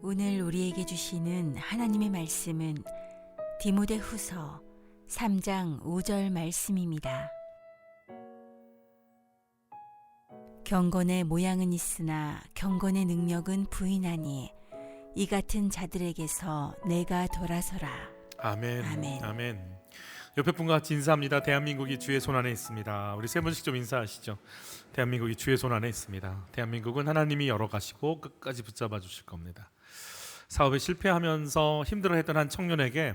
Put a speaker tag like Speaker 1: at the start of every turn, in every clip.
Speaker 1: 오늘 우리에게 주시는 하나님의 말씀은 디모데후서 3장 5절 말씀입니다. 경건의 모양은 있으나 경건의 능력은 부인하니 이 같은 자들에게서 내가 돌아서라.
Speaker 2: 아멘.
Speaker 1: 아멘.
Speaker 2: 아멘. 옆에 분과 같이 인사합니다. 대한민국이 주의 손안에 있습니다. 우리 세 분씩 좀 인사하시죠. 대한민국이 주의 손안에 있습니다. 대한민국은 하나님이 열어가시고 끝까지 붙잡아 주실 겁니다. 사업에 실패하면서 힘들어했던 한 청년에게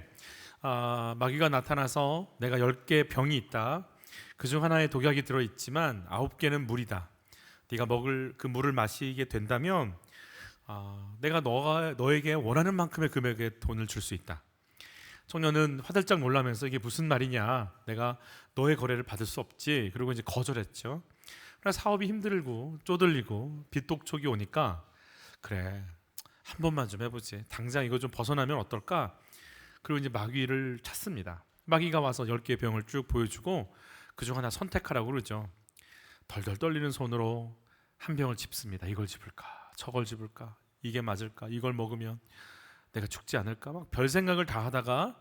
Speaker 2: 마귀가 나타나서 내가 10개의 병이 있다. 그중 하나에 독약이 들어있지만 9개는 물이다. 네가 먹을 그 물을 마시게 된다면 내가 너에게 원하는 만큼의 금액의 돈을 줄 수 있다. 청년은 화들짝 놀라면서 이게 무슨 말이냐, 내가 너의 거래를 받을 수 없지. 그리고 이제 거절했죠. 그래서 사업이 힘들고 쪼들리고 빚독촉이 오니까 그래, 한 번만 좀 해보지. 당장 이거 좀 벗어나면 어떨까? 그리고 이제 마귀를 찾습니다. 마귀가 와서 10개의 병을 쭉 보여주고 그중 하나 선택하라고 그러죠. 덜덜 떨리는 손으로 한 병을 짚습니다. 이걸 짚을까? 저걸 짚을까? 이게 맞을까? 이걸 먹으면 내가 죽지 않을까? 막 별 생각을 다 하다가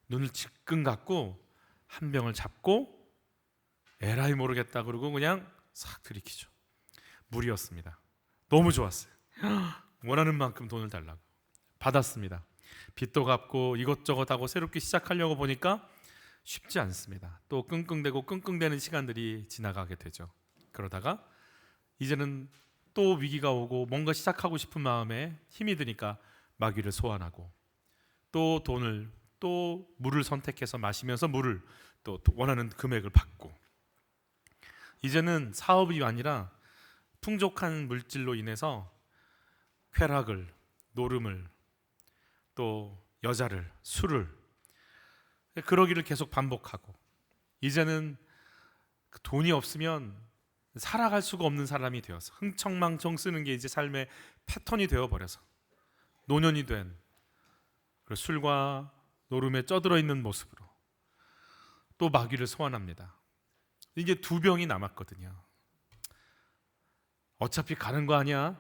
Speaker 2: 눈을 지끈 감고 한 병을 잡고 에라이 모르겠다 그러고 그냥 싹 들이키죠. 물이었습니다. 너무 좋았어요. 원하는 만큼 돈을 달라고 받았습니다. 빚도 갚고 이것저것 하고 새롭게 시작하려고 보니까 쉽지 않습니다. 또 끙끙대고 끙끙대는 시간들이 지나가게 되죠. 그러다가 이제는 또 위기가 오고 뭔가 시작하고 싶은 마음에 힘이 드니까 마귀를 소환하고 또 돈을 또 물을 선택해서 마시면서 물을 또 원하는 금액을 받고 이제는 사업이 아니라 풍족한 물질로 인해서 쾌락을, 노름을, 또 여자를, 술을, 그러기를 계속 반복하고 이제는 돈이 없으면 살아갈 수가 없는 사람이 되어서 흥청망청 쓰는 게 이제 삶의 패턴이 되어버려서 노년이 된 술과 노름에 쩌들어 있는 모습으로 또 마귀를 소환합니다. 이게 2병이 남았거든요. 어차피 가는 거 아니야?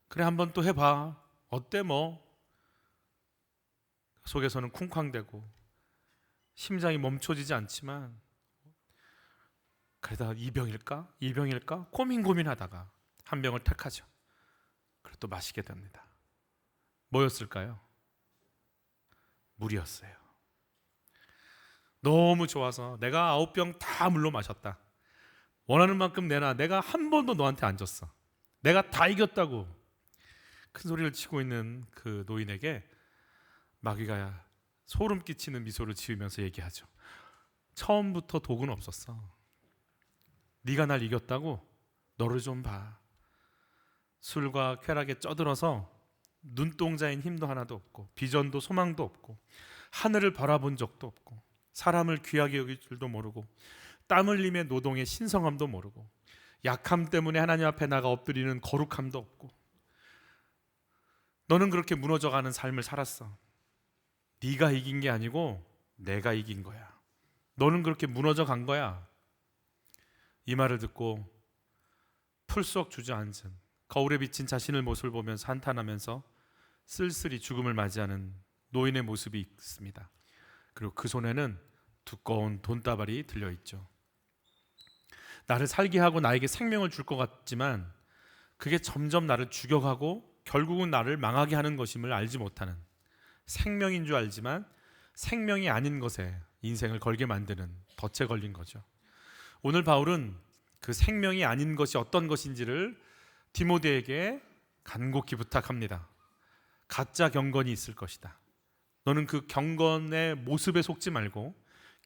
Speaker 2: 그래, 한번 또 해봐. 어때 뭐? 속에서는 쿵쾅대고 심장이 멈춰지지 않지만 그러다가 2병일까? 2병일까? 고민하다가 한 병을 택하죠. 그리고 또 마시게 됩니다. 뭐였을까요? 물이었어요. 너무 좋아서 내가 9병 다 물로 마셨다. 원하는 만큼 내놔. 내가 한 번도 너한테 안 줬어. 내가 다 이겼다고 큰 소리를 치고 있는 그 노인에게 마귀가 소름 끼치는 미소를 지으면서 얘기하죠. 처음부터 독은 없었어. 네가 날 이겼다고? 너를 좀 봐. 술과 쾌락에 쩌들어서 눈동자인 힘도 하나도 없고 비전도 소망도 없고 하늘을 바라본 적도 없고 사람을 귀하게 여길 줄도 모르고 땀 흘림의 노동의 신성함도 모르고 약함 때문에 하나님 앞에 나가 엎드리는 거룩함도 없고 너는 그렇게 무너져가는 삶을 살았어. 네가 이긴 게 아니고 내가 이긴 거야. 너는 그렇게 무너져 간 거야. 이 말을 듣고 풀썩 주저앉은 거울에 비친 자신의 모습을 보면서 한탄하면서 쓸쓸히 죽음을 맞이하는 노인의 모습이 있습니다. 그리고 그 손에는 두꺼운 돈다발이 들려있죠. 나를 살게 하고 나에게 생명을 줄 것 같지만 그게 점점 나를 죽여가고 결국은 나를 망하게 하는 것임을 알지 못하는, 생명인 줄 알지만 생명이 아닌 것에 인생을 걸게 만드는 덫에 걸린 거죠. 오늘 바울은 그 생명이 아닌 것이 어떤 것인지를 디모데에게 간곡히 부탁합니다. 가짜 경건이 있을 것이다. 너는 그 경건의 모습에 속지 말고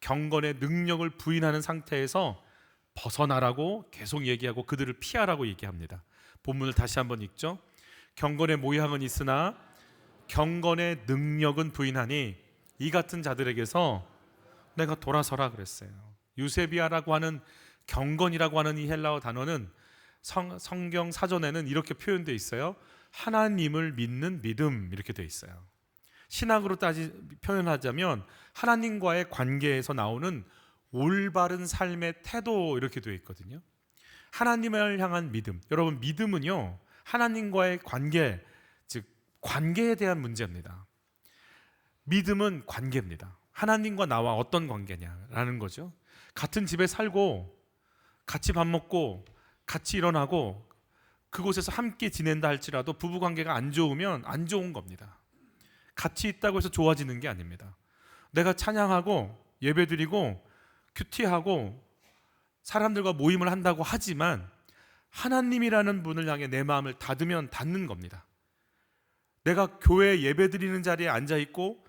Speaker 2: 경건의 능력을 부인하는 상태에서 벗어나라고 계속 얘기하고 그들을 피하라고 얘기합니다. 본문을 다시 한번 읽죠. 경건의 모양은 있으나 경건의 능력은 부인하니 이 같은 자들에게서 내가 돌아서라 그랬어요. 유세비아라고 하는 경건이라고 하는 이 헬라어 단어는 성경 사전에는 이렇게 표현되어 있어요. 하나님을 믿는 믿음, 이렇게 되어 있어요. 신학으로 표현하자면 하나님과의 관계에서 나오는 올바른 삶의 태도, 이렇게 되어 있거든요. 하나님을 향한 믿음. 여러분, 믿음은요 하나님과의 관계, 즉 관계에 대한 문제입니다. 믿음은 관계입니다. 하나님과 나와 어떤 관계냐라는 거죠. 같은 집에 살고 같이 밥 먹고 같이 일어나고 그곳에서 함께 지낸다 할지라도 부부관계가 안 좋으면 안 좋은 겁니다. 같이 있다고 해서 좋아지는 게 아닙니다. 내가 찬양하고 예배드리고 큐티하고 사람들과 모임을 한다고 하지만 하나님이라는 분을 향해 내 마음을 닫으면 닫는 겁니다. 내가 교회 예배드리는 자리에 앉아있고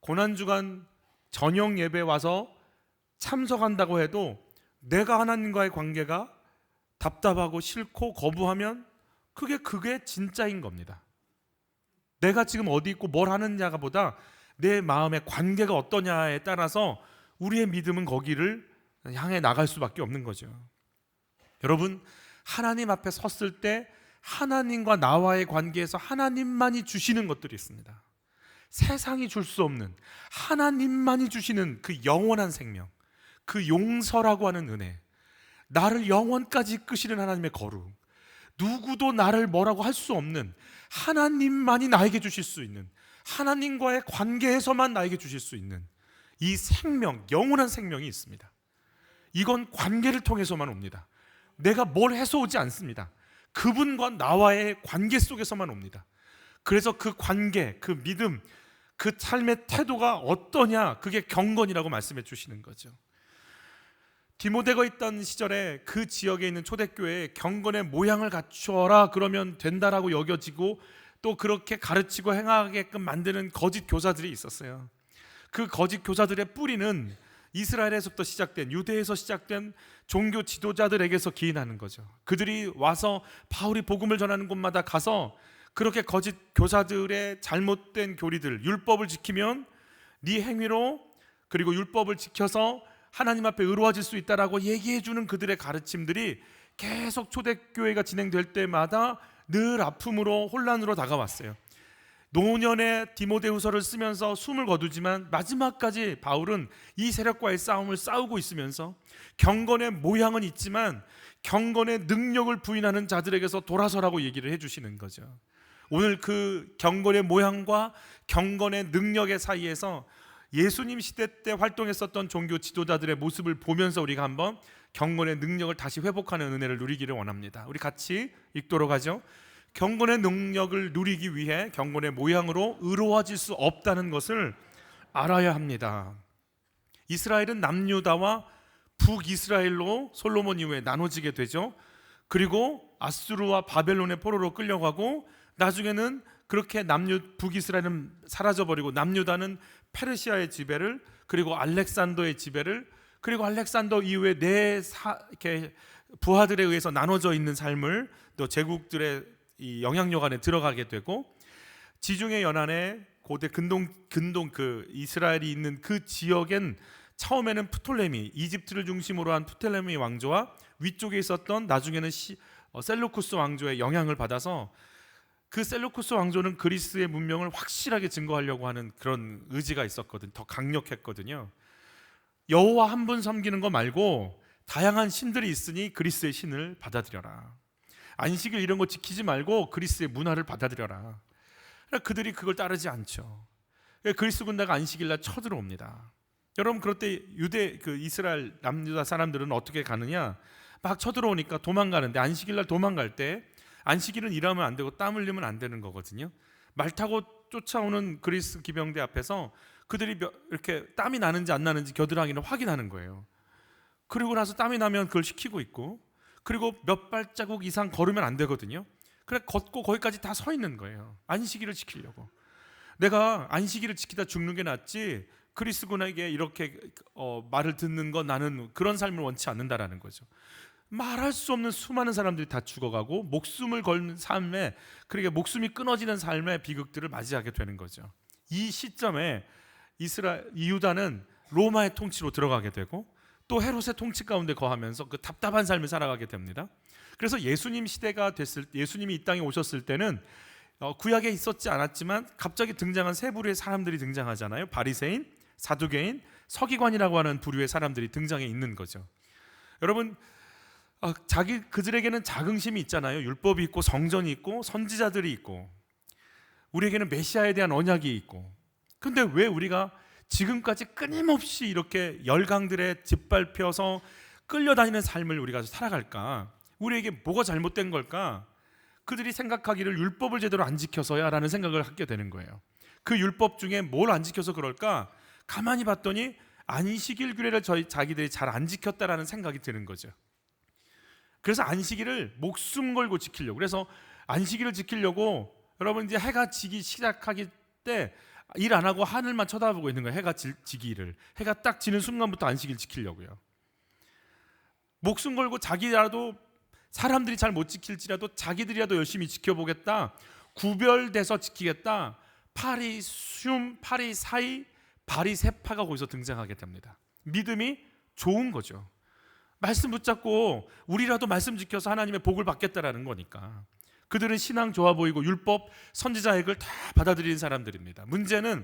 Speaker 2: 고난주간 저녁 예배 와서 참석한다고 해도 내가 하나님과의 관계가 답답하고 싫고 거부하면 그게 진짜인 겁니다. 내가 지금 어디 있고 뭘 하느냐가 보다 내 마음의 관계가 어떠냐에 따라서 우리의 믿음은 거기를 향해 나갈 수밖에 없는 거죠. 여러분, 하나님 앞에 섰을 때 하나님과 나와의 관계에서 하나님만이 주시는 것들이 있습니다. 세상이 줄 수 없는 하나님만이 주시는 그 영원한 생명, 그 용서라고 하는 은혜, 나를 영원까지 이끄시는 하나님의 거룩, 누구도 나를 뭐라고 할 수 없는 하나님만이 나에게 주실 수 있는, 하나님과의 관계에서만 나에게 주실 수 있는 이 생명, 영원한 생명이 있습니다. 이건 관계를 통해서만 옵니다. 내가 뭘 해서 오지 않습니다. 그분과 나와의 관계 속에서만 옵니다. 그래서 그 관계, 그 믿음, 그 삶의 태도가 어떠냐, 그게 경건이라고 말씀해 주시는 거죠. 디모데가 있던 시절에 그 지역에 있는 초대교회에 경건의 모양을 갖추어라 그러면 된다라고 여겨지고 또 그렇게 가르치고 행하게끔 만드는 거짓 교사들이 있었어요. 그 거짓 교사들의 뿌리는 이스라엘에서부터 시작된, 유대에서 시작된 종교 지도자들에게서 기인하는 거죠. 그들이 와서 바울이 복음을 전하는 곳마다 가서 그렇게 거짓 교사들의 잘못된 교리들, 율법을 지키면 네 행위로, 그리고 율법을 지켜서 하나님 앞에 의로워질 수 있다라고 얘기해 주는 그들의 가르침들이 계속 초대교회가 진행될 때마다 늘 아픔으로, 혼란으로 다가왔어요. 노년의 디모데후서를 쓰면서 숨을 거두지만 마지막까지 바울은 이 세력과의 싸움을 싸우고 있으면서 경건의 모양은 있지만 경건의 능력을 부인하는 자들에게서 돌아서라고 얘기를 해주시는 거죠. 오늘 그 경건의 모양과 경건의 능력의 사이에서 예수님 시대 때 활동했었던 종교 지도자들의 모습을 보면서 우리가 한번 경건의 능력을 다시 회복하는 은혜를 누리기를 원합니다. 우리 같이 읽도록 하죠. 경건의 능력을 누리기 위해 경건의 모양으로 의로워질 수 없다는 것을 알아야 합니다. 이스라엘은 남유다와 북이스라엘로 솔로몬 이후에 나눠지게 되죠. 그리고 아수르와 바벨론의 포로로 끌려가고 나중에는 그렇게 북이스라엘은 사라져버리고 남유다는 페르시아의 지배를, 그리고 알렉산더의 지배를, 그리고 알렉산더 이후에 이렇게 부하들에 의해서 나눠져 있는 삶을 또 제국들의 이 영향력 안에 들어가게 되고, 지중해 연안에 고대 근동 그 이스라엘이 있는 그 지역엔 처음에는 프톨레미, 이집트를 중심으로 한 프톨레미 왕조와 위쪽에 있었던 나중에는 셀루쿠스 왕조의 영향을 받아서 그 셀루쿠스 왕조는 그리스의 문명을 확실하게 증거하려고 하는 그런 의지가 있었거든요. 더 강력했거든요. 여호와 한 분 섬기는 거 말고 다양한 신들이 있으니 그리스의 신을 받아들여라. 안식일 이런 거 지키지 말고 그리스의 문화를 받아들여라. 그러니까 그들이 그걸 따르지 않죠. 그리스 군대가 안식일날 쳐들어옵니다. 여러분, 그럴 때 이스라엘 남유다 사람들은 어떻게 가느냐? 막 쳐들어오니까 도망가는데, 안식일날 도망갈 때 안식일은 일하면 안 되고 땀 흘리면 안 되는 거거든요. 말 타고 쫓아오는 그리스 기병대 앞에서 그들이 이렇게 땀이 나는지 안 나는지 겨드랑이를 확인하는 거예요. 그리고 나서 땀이 나면 그걸 시키고 있고, 그리고 몇 발자국 이상 걸으면 안 되거든요. 그래 걷고 거기까지 다 서 있는 거예요. 안식일을 지키려고. 내가 안식일을 지키다 죽는 게 낫지 그리스군에게 이렇게 말을 듣는 건 나는 그런 삶을 원치 않는다라는 거죠. 말할 수 없는 수많은 사람들이 다 죽어가고 목숨을 걸는 삶에, 그러니까 목숨이 끊어지는 삶의 비극들을 맞이하게 되는 거죠. 이 시점에 유다는 로마의 통치로 들어가게 되고 또 헤롯의 통치 가운데 거하면서 그 답답한 삶을 살아가게 됩니다. 그래서 예수님이 이 땅에 오셨을 때는 구약에 있었지 않았지만 갑자기 등장한 세 부류의 사람들이 등장하잖아요. 바리새인, 사두개인, 서기관이라고 하는 부류의 사람들이 등장해 있는 거죠. 여러분, 그들에게는 자긍심이 있잖아요. 율법이 있고 성전이 있고 선지자들이 있고. 우리에게는 메시아에 대한 언약이 있고, 근데 왜 우리가 지금까지 끊임없이 이렇게 열강들에 짓밟혀서 끌려다니는 삶을 우리가 살아갈까? 우리에게 뭐가 잘못된 걸까? 그들이 생각하기를 율법을 제대로 안 지켜서야 라는 생각을 하게 되는 거예요. 그 율법 중에 뭘 안 지켜서 그럴까? 가만히 봤더니 안식일 규례를 자기들이 잘 안 지켰다라는 생각이 드는 거죠. 그래서 안식일을 목숨 걸고 지키려고, 그래서 안식일을 지키려고 여러분 이제 해가 지기 시작하기 때 일 안 하고 하늘만 쳐다보고 있는 거예요. 해가 지기를, 해가 딱 지는 순간부터 안식일 지키려고요. 목숨 걸고 자기라도, 사람들이 잘 못 지킬지라도 자기들이라도 열심히 지켜보겠다, 구별돼서 지키겠다. 파리늌, 파리사이, 바리새파가 거기서 등장하게 됩니다. 믿음이 좋은 거죠. 말씀 붙잡고 우리라도 말씀 지켜서 하나님의 복을 받겠다라는 거니까. 그들은 신앙 좋아 보이고 율법, 선지자 얘기를 다 받아들이는 사람들입니다. 문제는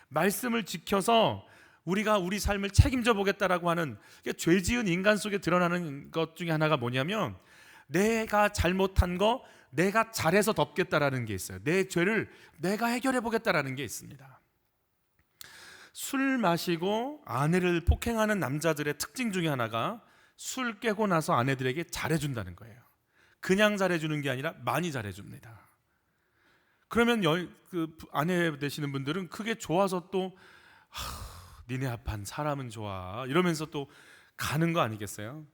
Speaker 2: 말씀을 지켜서 우리가 우리 삶을 책임져 보겠다라고 하는, 죄 지은 인간 속에 드러나는 것 중에 하나가 뭐냐면, 내가 잘못한 거 내가 잘해서 덮겠다라는 게 있어요. 내 죄를 내가 해결해 보겠다라는 게 있습니다. 술 마시고 아내를 폭행하는 남자들의 특징 중에 하나가 술 깨고 나서 아내들에게 잘해준다는 거예요. 그냥 잘해주는 게 아니라 많이 잘해줍니다. 그러면 그 아내 되시는 분들은 그게 좋아서 또 니네 합한 사람은 좋아 이러면서 또 가는 거 아니겠어요?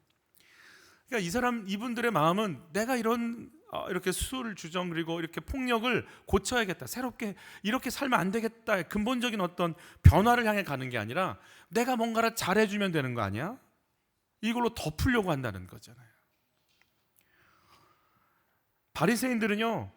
Speaker 2: 그러니까 이분들의 마음은 내가 이렇게 술 주정 그리고 이렇게 폭력을 고쳐야겠다, 새롭게 이렇게 살면 안 되겠다, 근본적인 어떤 변화를 향해 가는 게 아니라 내가 뭔가를 잘해주면 되는 거 아니야? 이걸로 덮으려고 한다는 거잖아요. 바리새인들은요,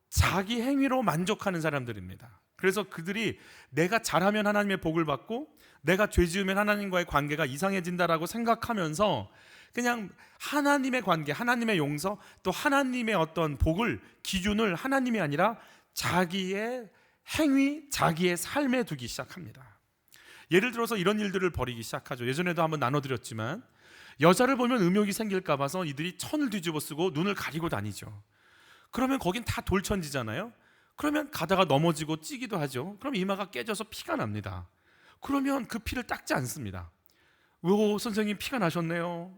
Speaker 2: 자기 행위로 만족하는 사람들입니다. 그래서 그들이 내가 잘하면 하나님의 복을 받고 내가 죄 지으면 하나님과의 관계가 이상해진다라고 생각하면서 그냥 하나님의 관계, 하나님의 용서, 또 하나님의 어떤 복을, 기준을 하나님이 아니라 자기의 행위, 자기의 삶에 두기 시작합니다. 예를 들어서 이런 일들을 벌이기 시작하죠. 예전에도 한번 나눠드렸지만, 여자를 보면 음욕이 생길까 봐서 이들이 천을 뒤집어 쓰고 눈을 가리고 다니죠. 그러면 거긴 다 돌천지잖아요. 그러면 가다가 넘어지고 찌기도 하죠. 그럼 이마가 깨져서 피가 납니다. 그러면 그 피를 닦지 않습니다. 오, 선생님 피가 나셨네요.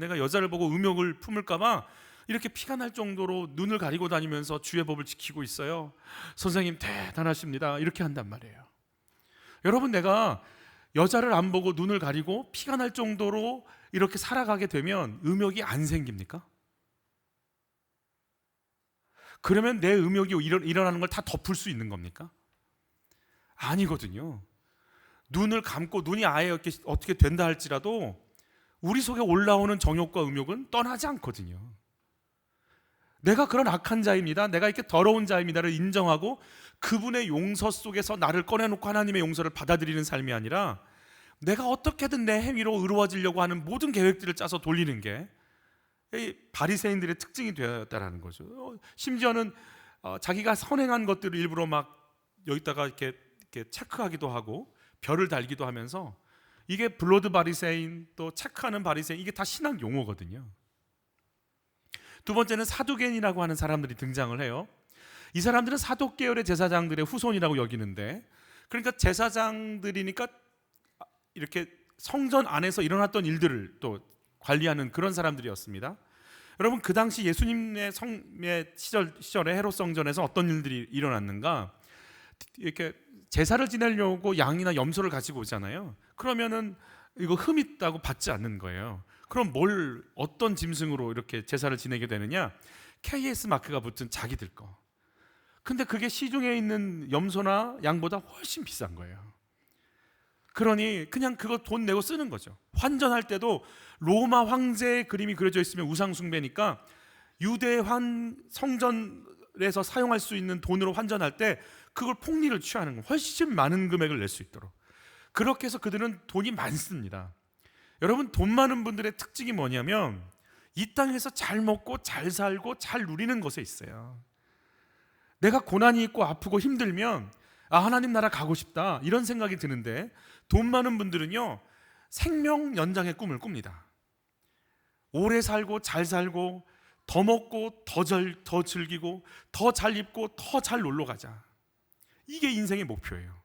Speaker 2: 내가 여자를 보고 음욕을 품을까 봐 이렇게 피가 날 정도로 눈을 가리고 다니면서 주의 법을 지키고 있어요. 선생님 대단하십니다. 이렇게 한단 말이에요. 여러분, 내가 여자를 안 보고 눈을 가리고 피가 날 정도로 이렇게 살아가게 되면 음욕이 안 생깁니까? 그러면 내 음욕이 일어나는 걸 다 덮을 수 있는 겁니까? 아니거든요. 눈을 감고 눈이 아예 어떻게 된다 할지라도 우리 속에 올라오는 정욕과 음욕은 떠나지 않거든요. 내가 그런 악한 자입니다, 내가 이렇게 더러운 자입니다를 인정하고 그분의 용서 속에서 나를 꺼내놓고 하나님의 용서를 받아들이는 삶이 아니라 내가 어떻게든 내 행위로 의로워지려고 하는 모든 계획들을 짜서 돌리는 게 바리새인들의 특징이 되었다라는 거죠. 심지어는 자기가 선행한 것들을 일부러 막 여기다가 이렇게 체크하기도 하고 별을 달기도 하면서, 이게 블러드 바리새인, 또 체크하는 바리새인, 이게 다 신학 용어거든요. 두 번째는 사두개인이라고 하는 사람들이 등장을 해요. 이 사람들은 사독 계열의 제사장들의 후손이라고 여기는데, 그러니까 제사장들이니까 이렇게 성전 안에서 일어났던 일들을 또 관리하는 그런 사람들이었습니다. 여러분, 그 당시 예수님의 시절에 헤롯 성전에서 어떤 일들이 일어났는가? 이렇게 제사를 지내려고 양이나 염소를 가지고 오잖아요. 그러면은 이거 흠 있다고 받지 않는 거예요. 그럼 어떤 짐승으로 이렇게 제사를 지내게 되느냐? KS 마크가 붙은 자기들 거. 근데 그게 시중에 있는 염소나 양보다 훨씬 비싼 거예요. 그러니 그냥 그거 돈 내고 쓰는 거죠. 환전할 때도 로마 황제의 그림이 그려져 있으면 우상 숭배니까 유대 성전에서 사용할 수 있는 돈으로 환전할 때 그걸 폭리를 취하는 거예요. 훨씬 많은 금액을 낼 수 있도록. 그렇게 해서 그들은 돈이 많습니다. 여러분, 돈 많은 분들의 특징이 뭐냐면 이 땅에서 잘 먹고 잘 살고 잘 누리는 것에 있어요. 내가 고난이 있고 아프고 힘들면 하나님 나라 가고 싶다, 이런 생각이 드는데, 돈 많은 분들은요, 생명 연장의 꿈을 꿉니다. 오래 살고 잘 살고 더 먹고 더 즐기고 더 잘 입고 더 잘 놀러 가자. 이게 인생의 목표예요.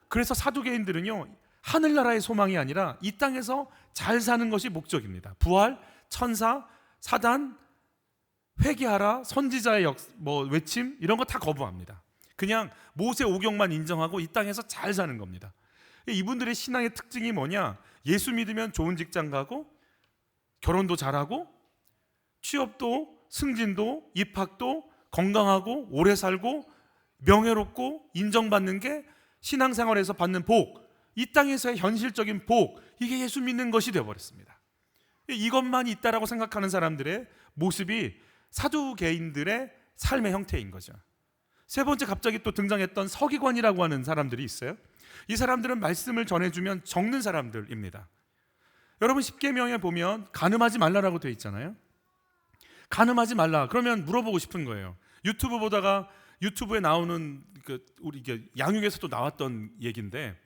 Speaker 2: 그래서 사두개인들은요, 하늘나라의 소망이 아니라 이 땅에서 잘 사는 것이 목적입니다. 부활, 천사, 사단, 회개하라, 선지자의 외침 이런 거 다 거부합니다. 그냥 모세 오경만 인정하고 이 땅에서 잘 사는 겁니다. 이분들의 신앙의 특징이 뭐냐? 예수 믿으면 좋은 직장 가고 결혼도 잘하고 취업도 승진도 입학도 건강하고 오래 살고 명예롭고 인정받는 게 신앙생활에서 받는 복, 이 땅에서의 현실적인 복, 이게 예수 믿는 것이 되어버렸습니다. 이것만 있다라고 생각하는 사람들의 모습이 사두개인들의 삶의 형태인 거죠. 세 번째, 갑자기 또 등장했던 서기관이라고 하는 사람들이 있어요. 이 사람들은 말씀을 전해주면 적는 사람들입니다. 여러분, 십계명에 보면 간음하지 말라라고 되어 있잖아요. 간음하지 말라. 그러면 물어보고 싶은 거예요. 유튜브 보다가 유튜브에 나오는 우리 양육에서도 나왔던 얘기인데,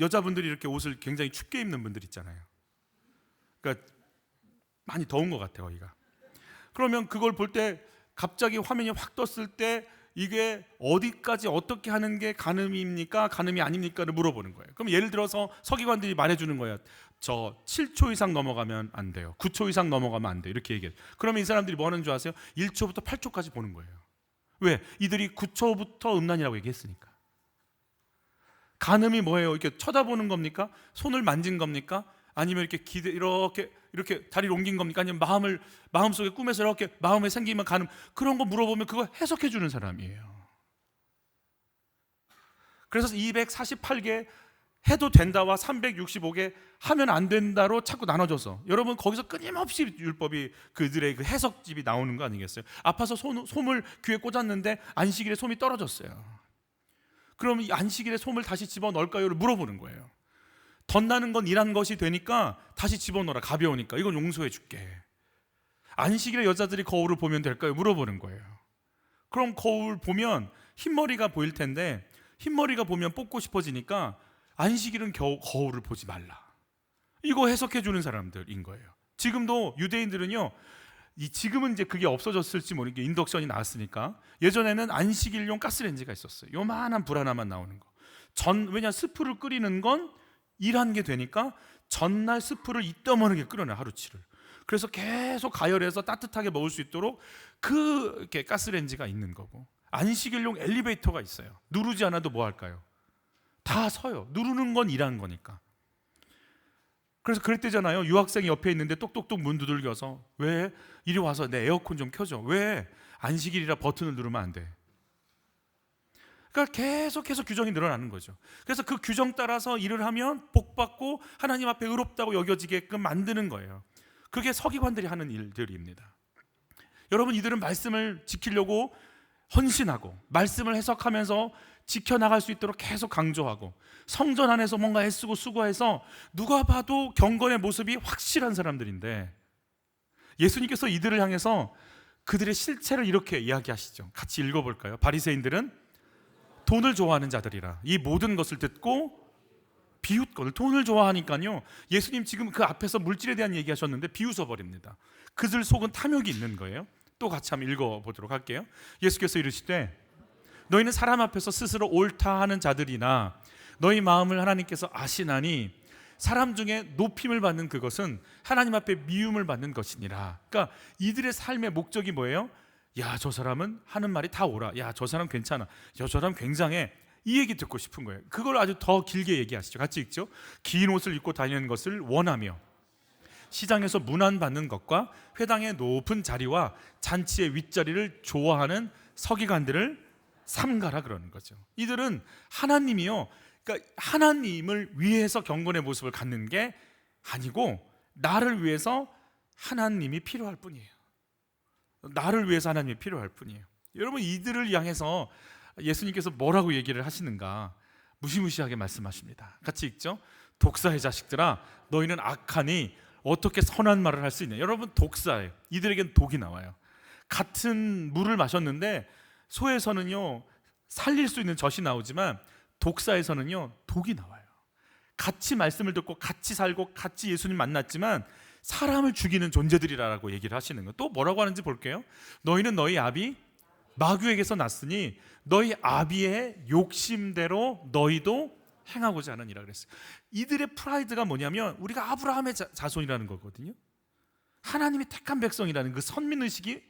Speaker 2: 여자분들이 이렇게 옷을 굉장히 춥게 입는 분들 있잖아요. 그러니까 많이 더운 것 같아요, 거기가. 그러면 그걸 볼 때 갑자기 화면이 확 떴을 때 이게 어디까지 어떻게 하는 게 간음입니까? 간음이 아닙니까?를 물어보는 거예요. 그럼 예를 들어서 서기관들이 말해주는 거예요. 저 7초 이상 넘어가면 안 돼요. 9초 이상 넘어가면 안 돼요. 이렇게 얘기해요. 그러면 이 사람들이 뭐 하는 줄 아세요? 1초부터 8초까지 보는 거예요. 왜? 이들이 9초부터 음란이라고 얘기했으니까. 간음이 뭐예요? 이렇게 쳐다보는 겁니까? 손을 만진 겁니까? 아니면 이렇게 다리를 옮긴 겁니까? 아니면 마음속에 꿈에서 이렇게 마음에 생기면 가는, 그런 거 물어보면 그거 해석해 주는 사람이에요. 그래서 248개 해도 된다와 365개 하면 안 된다로 자꾸 나눠져서, 여러분 거기서 끊임없이 율법이 그들의 그 해석집이 나오는 거 아니겠어요? 아파서 솜을 귀에 꽂았는데 안식일에 솜이 떨어졌어요. 그럼 이 안식일에 솜을 다시 집어넣을까요?를 물어보는 거예요. 덧나는 건 일한 것이 되니까 다시 집어넣어라. 가벼우니까. 이건 용서해 줄게. 안식일에 여자들이 거울을 보면 될까요? 물어보는 거예요. 그럼 거울 보면 흰머리가 보일 텐데, 흰머리가 보면 뽑고 싶어지니까 안식일은 거울을 보지 말라. 이거 해석해 주는 사람들인 거예요. 지금도 유대인들은요, 지금은 이제 그게 없어졌을지 모르겠는데 인덕션이 나왔으니까, 예전에는 안식일용 가스레인지가 있었어요. 요만한 불 하나만 나오는 거. 왜냐, 스프를 끓이는 건 일한 게 되니까 전날 스프를 이떠머르게 끓여내, 하루치를. 그래서 계속 가열해서 따뜻하게 먹을 수 있도록 이렇게 가스레인지가 있는 거고, 안식일용 엘리베이터가 있어요. 누르지 않아도 뭐 할까요? 다 서요. 누르는 건 일한 거니까. 그래서 그랬대잖아요. 유학생이 옆에 있는데 똑똑똑 문 두들겨서, 왜? 이리 와서 내 에어컨 좀 켜줘. 왜? 안식일이라 버튼을 누르면 안 돼. 그러니까 계속해서 규정이 늘어나는 거죠. 그래서 그 규정 따라서 일을 하면 복받고 하나님 앞에 의롭다고 여겨지게끔 만드는 거예요. 그게 서기관들이 하는 일들입니다. 여러분, 이들은 말씀을 지키려고 헌신하고 말씀을 해석하면서 지켜나갈 수 있도록 계속 강조하고, 성전 안에서 뭔가 애쓰고 수고해서 누가 봐도 경건의 모습이 확실한 사람들인데, 예수님께서 이들을 향해서 그들의 실체를 이렇게 이야기하시죠. 같이 읽어볼까요? 바리새인들은 돈을 좋아하는 자들이라 이 모든 것을 듣고 비웃거늘. 돈을 좋아하니까요, 예수님 지금 그 앞에서 물질에 대한 얘기하셨는데 비웃어 버립니다. 그들 속은 탐욕이 있는 거예요. 또 같이 한번 읽어보도록 할게요. 예수께서 이르시되, 너희는 사람 앞에서 스스로 옳다 하는 자들이나 너희 마음을 하나님께서 아시나니 사람 중에 높임을 받는 그것은 하나님 앞에 미움을 받는 것이니라. 그러니까 이들의 삶의 목적이 뭐예요? 야, 저 사람은 하는 말이 다 옳아. 야, 저 사람 괜찮아. 야, 저 사람 굉장해. 이 얘기 듣고 싶은 거예요. 그걸 아주 더 길게 얘기하시죠. 같이 읽죠. 긴 옷을 입고 다니는 것을 원하며 시장에서 문안받는 것과 회당의 높은 자리와 잔치의 윗자리를 좋아하는 서기관들을 삼가라 그러는 거죠. 이들은 하나님이요, 그러니까 하나님을 위해서 경건의 모습을 갖는 게 아니고 나를 위해서 하나님이 필요할 뿐이에요. 나를 위해서 하나님이 필요할 뿐이에요. 여러분, 이들을 향해서 예수님께서 뭐라고 얘기를 하시는가? 무시무시하게 말씀하십니다. 같이 읽죠. 독사의 자식들아, 너희는 악하니 어떻게 선한 말을 할 수 있냐. 여러분, 독사예요. 이들에겐 독이 나와요. 같은 물을 마셨는데 소에서는요 살릴 수 있는 젖이 나오지만 독사에서는요 독이 나와요. 같이 말씀을 듣고 같이 살고 같이 예수님 만났지만 사람을 죽이는 존재들이라고 얘기를 하시는 거예요. 또 뭐라고 하는지 볼게요. 너희는 너희 아비 마귀에게서 났으니 너희 아비의 욕심대로 너희도 행하고자 하느니라 그랬어요. 이들의 프라이드가 뭐냐면 우리가 아브라함의 자손이라는 거거든요. 하나님이 택한 백성이라는 그 선민의식이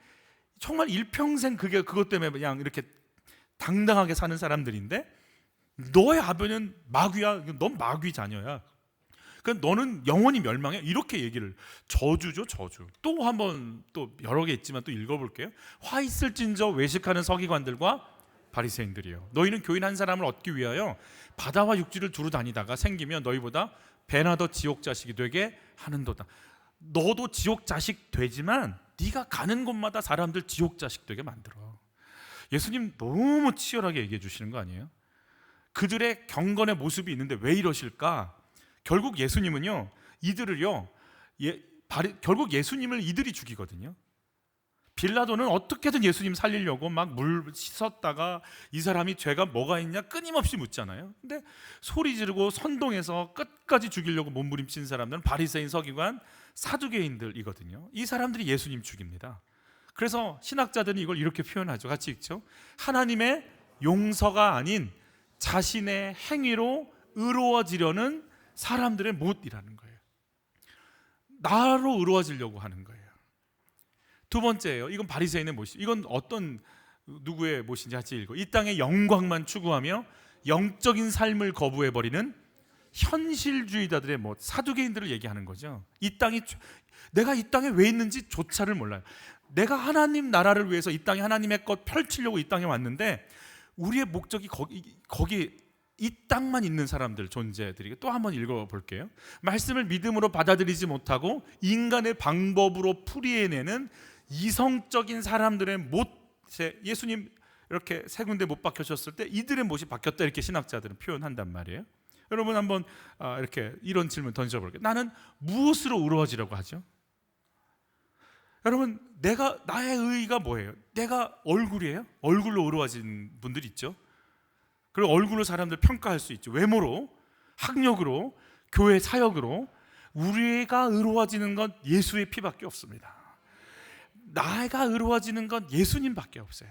Speaker 2: 정말 일평생 그것 때문에 그냥 이렇게 당당하게 사는 사람들인데, 너의 아버지는 마귀야, 넌 마귀 자녀야, 그러니까 너는 영원히 멸망해, 이렇게 얘기를. 저주죠, 저주. 또 한번 또 여러 개 있지만 또 읽어볼게요. 화 있을진저 외식하는 서기관들과 바리새인들이요, 너희는 교인 한 사람을 얻기 위하여 바다와 육지를 두루 다니다가 생기면 너희보다 배나 더 지옥 자식이 되게 하는도다. 너도 지옥 자식 되지만 네가 가는 곳마다 사람들 지옥 자식 되게 만들어. 예수님 너무 치열하게 얘기해 주시는 거 아니에요? 그들의 경건의 모습이 있는데 왜 이러실까? 결국 예수님은요, 이들을요, 결국 예수님을 이들이 죽이거든요. 빌라도는 어떻게든 예수님 살리려고 막 물 씻었다가 이 사람이 죄가 뭐가 있냐 끊임없이 묻잖아요. 근데 소리 지르고 선동해서 끝까지 죽이려고 몸부림친 사람들은 바리새인, 서기관, 사두개인들이거든요. 이 사람들이 예수님 죽입니다. 그래서 신학자들은 이걸 이렇게 표현하죠. 같이 읽죠. 하나님의 용서가 아닌 자신의 행위로 의로워지려는 사람들의 못이라는 거예요. 나로 의로워지려고 하는 거예요. 두 번째예요. 이건 바리새인의 못이. 이건 어떤 누구의 못인지 같이 읽어. 이 땅의 영광만 추구하며 영적인 삶을 거부해버리는 현실주의자들의 못, 사두개인들을 얘기하는 거죠. 내가 이 땅에 왜 있는지 조차를 몰라요. 내가 하나님 나라를 위해서 이 땅에 하나님의 것 펼치려고 이 땅에 왔는데 우리의 목적이 거기 이 땅만 있는 사람들, 존재들이. 또 한번 읽어볼게요. 말씀을 믿음으로 받아들이지 못하고 인간의 방법으로 풀이해내는 이성적인 사람들의 못에 예수님 이렇게 세 군데 못 박혀졌을 때 이들의 못이 바뀌었다, 이렇게 신학자들은 표현한단 말이에요. 여러분 한번 이렇게 이런 질문 던져볼게요. 나는 무엇으로 의로워지려고 하죠? 여러분, 나의 의의가 뭐예요? 내가 얼굴이에요? 얼굴로 의로워진 분들 있죠. 그리고 얼굴로 사람들 평가할 수 있죠. 외모로, 학력으로, 교회 사역으로. 우리가 의로워지는 건 예수의 피밖에 없습니다. 나가 의로워지는 건 예수님밖에 없어요.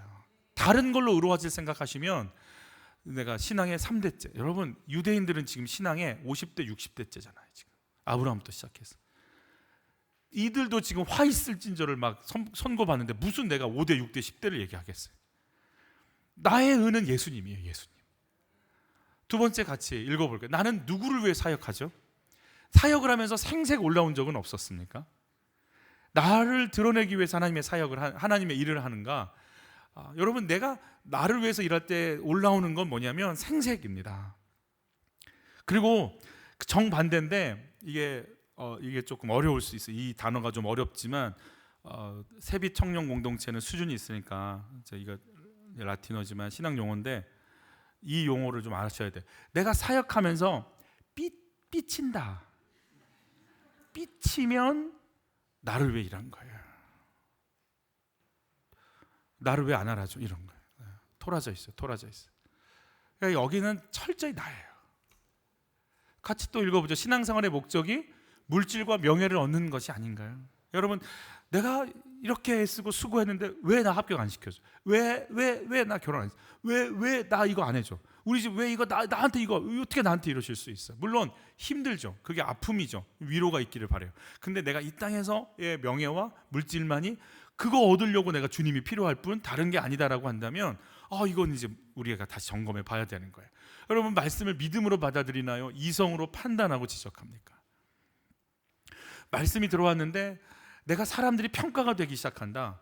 Speaker 2: 다른 걸로 의로워질 생각하시면 내가 신앙의 3대째. 여러분, 유대인들은 지금 신앙의 50대 60대째잖아요. 지금 아브라함부터 시작해서 이들도 지금 화 있을진저를 막 선고받는데 무슨 내가 5대 6대 10대를 얘기하겠어요. 나의 의는 예수님이에요. 예수님. 두 번째 같이 읽어볼게요. 나는 누구를 위해 사역하죠? 사역을 하면서 생색 올라온 적은 없었습니까? 나를 드러내기 위해서 하나님의 사역을 하나님의 일을 하는가? 여러분, 내가 나를 위해서 일할 때 올라오는 건 뭐냐면 생색입니다. 그리고 정반대인데 이게 조금 어려울 수 있어요. 이 단어가 좀 어렵지만 세빛 청년 공동체는 수준이 있으니까 이거 라틴어지만 신학 용어인데 이 용어를 좀 아셔야 돼요. 내가 사역하면서 삐친다. 삐치면 나를 왜 일한 거예요? 나를 왜 안 알아줘? 이런 거예요. 토라져 있어요. 그러니까 여기는 철저히 나예요. 같이 또 읽어보죠. 신앙생활의 목적이 물질과 명예를 얻는 것이 아닌가요? 여러분, 내가 이렇게 애쓰고 수고했는데 왜 나 합격 안 시켜줘? 왜 나 결혼 안 했어? 왜 나 이거 안 해줘? 우리 집 왜 이거 나한테 이거 어떻게 나한테 이러실 수 있어? 물론 힘들죠. 그게 아픔이죠. 위로가 있기를 바래요. 근데 내가 이 땅에서의 명예와 물질만이 그거 얻으려고 내가 주님이 필요할 뿐 다른 게 아니다라고 한다면 이건 이제 우리가 다시 점검해 봐야 되는 거예요. 여러분, 말씀을 믿음으로 받아들이나요? 이성으로 판단하고 지적합니까? 말씀이 들어왔는데 내가 사람들이 평가가 되기 시작한다.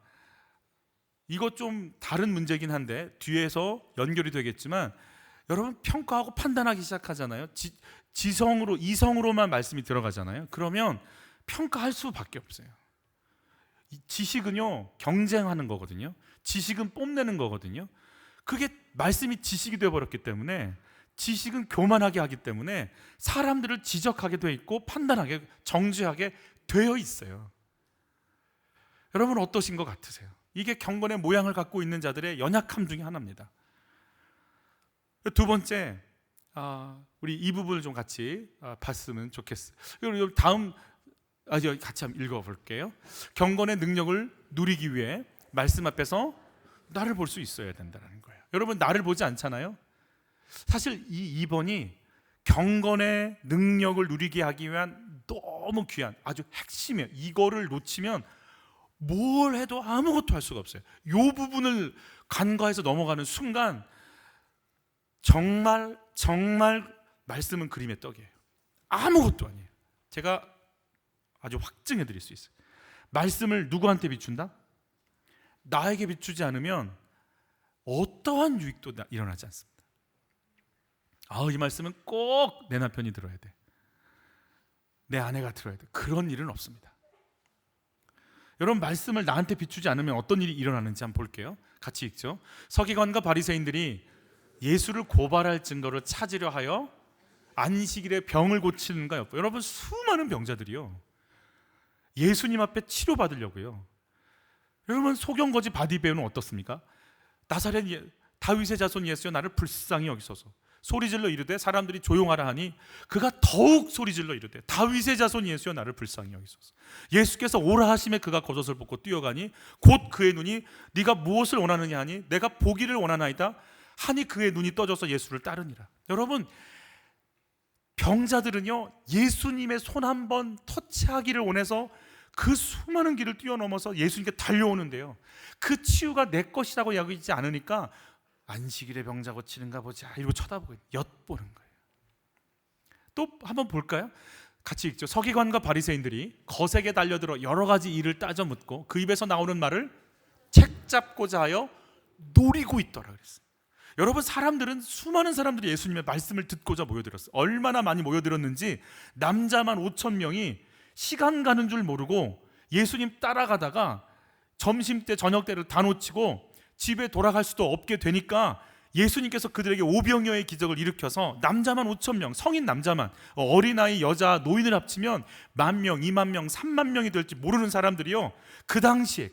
Speaker 2: 이거 좀 다른 문제긴 한데 뒤에서 연결이 되겠지만, 여러분, 평가하고 판단하기 시작하잖아요. 지성으로, 이성으로만 말씀이 들어가잖아요. 그러면 평가할 수밖에 없어요. 지식은요, 경쟁하는 거거든요. 지식은 뽐내는 거거든요. 그게 말씀이 지식이 되어버렸기 때문에, 지식은 교만하게 하기 때문에 사람들을 지적하게 돼 있고 판단하게, 정죄하게 되어 있어요. 여러분, 어떠신 것 같으세요? 이게 경건의 모양을 갖고 있는 자들의 연약함 중에 하나입니다. 두 번째, 우리 이 부분을 좀 같이 봤으면 좋겠어요. 그리고 다음 같이 한번 읽어볼게요. 경건의 능력을 누리기 위해 말씀 앞에서 나를 볼 수 있어야 된다는 거예요. 여러분, 나를 보지 않잖아요. 사실 이 2번이 경건의 능력을 누리게 하기 위한 너무 귀한 아주 핵심이에요. 이거를 놓치면 뭘 해도 아무것도 할 수가 없어요. 이 부분을 간과해서 넘어가는 순간 정말 말씀은 그림의 떡이에요. 아무것도 아니에요. 제가 아주 확증해 드릴 수 있어요. 말씀을 누구한테 비춘다? 나에게 비추지 않으면 어떠한 유익도 일어나지 않습니다. 이 말씀은 꼭 내 남편이 들어야 돼, 내 아내가 들어야 돼, 그런 일은 없습니다. 여러분, 말씀을 나한테 비추지 않으면 어떤 일이 일어나는지 한번 볼게요. 같이 읽죠. 서기관과 바리새인들이 예수를 고발할 증거를 찾으려 하여 안식일에 병을 고치는가 였고, 여러분, 수많은 병자들이요 예수님 앞에 치료받으려고요. 여러분, 소경거지 바디배우는 어떻습니까? 나사렛 다윗의 자손 예수여, 나를 불쌍히 여기소서. 소리질러 이르되 사람들이 조용하라 하니 그가 더욱 소리질러 이르되 다윗의 자손 예수여, 나를 불쌍히 여기소서. 예수께서 오라 하심에 그가 겉옷을 벗고 뛰어가니 곧 그의 눈이 네가 무엇을 원하느냐 하니 내가 보기를 원하나이다 하니 그의 눈이 떠져서 예수를 따르니라. 여러분, 병자들은요 예수님의 손 한번 터치하기를 원해서 그 수많은 길을 뛰어넘어서 예수님께 달려오는데요, 그 치유가 내 것이라고 여기지 않으니까 안식일에 병자 고치는가 보자 이러고 쳐다보고 엿보는 거예요. 또 한번 볼까요? 같이 읽죠. 서기관과 바리새인들이 거세게 달려들어 여러 가지 일을 따져 묻고 그 입에서 나오는 말을 책 잡고자 하여 노리고 있더라 그랬어요. 여러분, 수많은 사람들이 예수님의 말씀을 듣고자 모여들었어요. 얼마나 많이 모여들었는지 남자만 5,000명이 시간 가는 줄 모르고 예수님 따라가다가 점심때 저녁때를 다 놓치고 집에 돌아갈 수도 없게 되니까 예수님께서 그들에게 오병이어의 기적을 일으켜서 남자만 5,000명, 성인 남자만, 어린아이, 여자, 노인을 합치면 10,000명, 20,000명, 30,000명이 될지 모르는 사람들이요, 그 당시에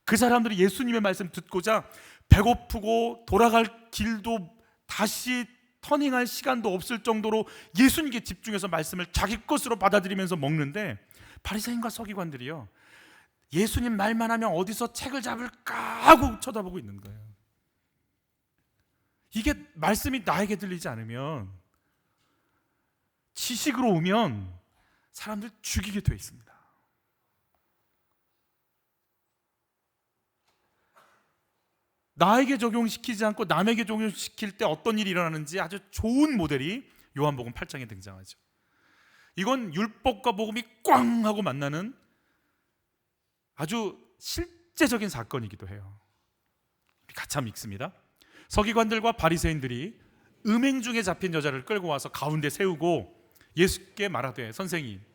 Speaker 2: 그 사람들이 예수님의 말씀 듣고자 배고프고 돌아갈 길도 다시 터닝할 시간도 없을 정도로 예수님께 집중해서 말씀을 자기 것으로 받아들이면서 먹는데, 바리새인과 서기관들이요 예수님 말만 하면 어디서 책을 잡을까 하고 쳐다보고 있는 거예요. 이게 말씀이 나에게 들리지 않으면, 지식으로 오면 사람들 죽이게 돼 있습니다. 나에게 적용시키지 않고 남에게 적용시킬 때 어떤 일이 일어나는지 아주 좋은 모델이 요한복음 8장에 등장하죠. 이건 율법과 복음이 꽝 하고 만나는 아주 실제적인 사건이기도 해요. 같이 한번 읽습니다. 서기관들과 바리새인들이 음행 중에 잡힌 여자를 끌고 와서 가운데 세우고 예수께 말하되, 선생님,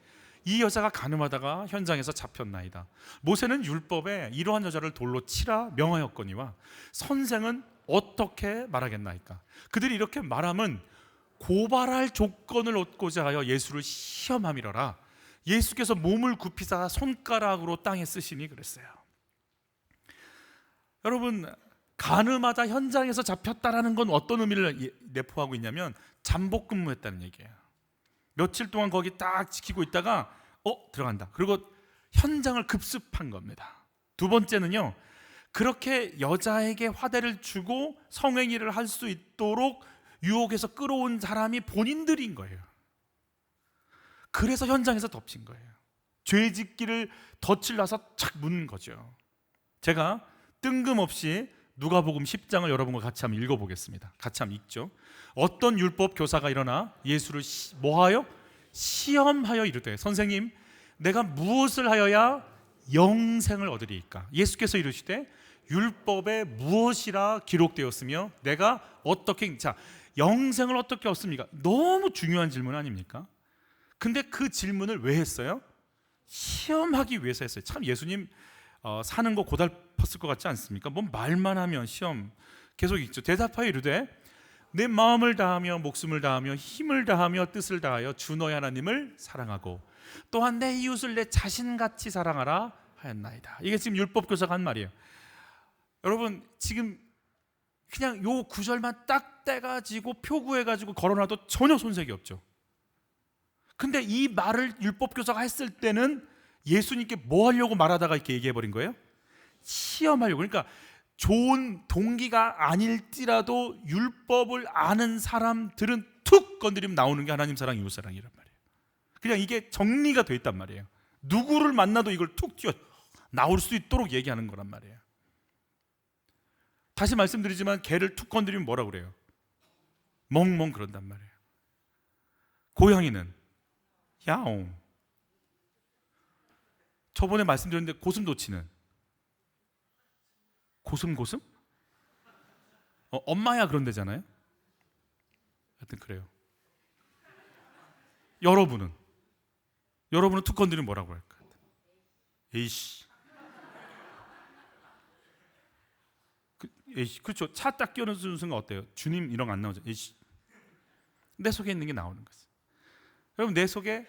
Speaker 2: 이 여자가 간음하다가 현장에서 잡혔나이다. 모세는 율법에 이러한 여자를 돌로 치라 명하였거니와 선생은 어떻게 말하겠나이까? 그들이 이렇게 말함은 고발할 조건을 얻고자 하여 예수를 시험함이러라. 예수께서 몸을 굽히사 손가락으로 땅에 쓰시니 그랬어요. 여러분, 간음하다 현장에서 잡혔다라는 건 어떤 의미를 내포하고 있냐면 잠복 근무했다는 얘기예요. 며칠 동안 거기 딱 지키고 있다가 들어간다. 그리고 현장을 급습한 겁니다. 두 번째는요, 그렇게 여자에게 화대를 주고 성행위를 할 수 있도록 유혹해서 끌어온 사람이 본인들인 거예요. 그래서 현장에서 덮친 거예요. 죄짓기를 덫을 놔서 착 문 거죠. 제가 뜬금없이 누가복음 10장을 여러분과 같이 한번 읽어보겠습니다. 같이 한번 읽죠. 어떤 율법 교사가 일어나 예수를 뭐하여? 시험하여 이르되, 선생님, 내가 무엇을 하여야 영생을 얻으리이까? 예수께서 이르시되, 율법에 무엇이라 기록되었으며 내가 어떻게, 영생을 어떻게 얻습니까? 너무 중요한 질문 아닙니까? 근데 그 질문을 왜 했어요? 시험하기 위해서 했어요. 참, 예수님 사는 거 고달팠을 것 같지 않습니까? 뭐 말만 하면 시험 계속 있죠. 대답하여 이르되, 내 마음을 다하며 목숨을 다하며 힘을 다하며 뜻을 다하여 주 너의 하나님을 사랑하고 또한 내 이웃을 내 자신같이 사랑하라 하였나이다. 이게 지금 율법 교사가 한 말이에요. 여러분, 지금 그냥 요 구절만 딱 떼가지고 표구해가지고 걸어놔도 전혀 손색이 없죠. 근데 이 말을 율법 교사가 했을 때는 예수님께 뭐 하려고 말하다가 이렇게 얘기해버린 거예요? 시험하려고. 그러니까 좋은 동기가 아닐지라도 율법을 아는 사람들은 툭 건드리면 나오는 게 하나님 사랑, 이웃 사랑이란 말이에요. 그냥 이게 정리가 돼 있단 말이에요. 누구를 만나도 이걸 툭 튀어 나올 수 있도록 얘기하는 거란 말이에요. 다시 말씀드리지만 개를 툭 건드리면 뭐라 그래요? 멍멍 그런단 말이에요. 고양이는 야옹. 저번에 말씀드렸는데 고슴도치는 고슴고슴? 엄마야 그런 데잖아요. 하여튼 그래요. 여러분은 툭 건드리면 뭐라고 할까? 에이씨. 에이씨. 그렇죠. 차 딱 끼워넣는 순간 어때요? 주님 이런 거 안 나오죠. 에이씨. 내 속에 있는 게 나오는 거지. 여러분 내 속에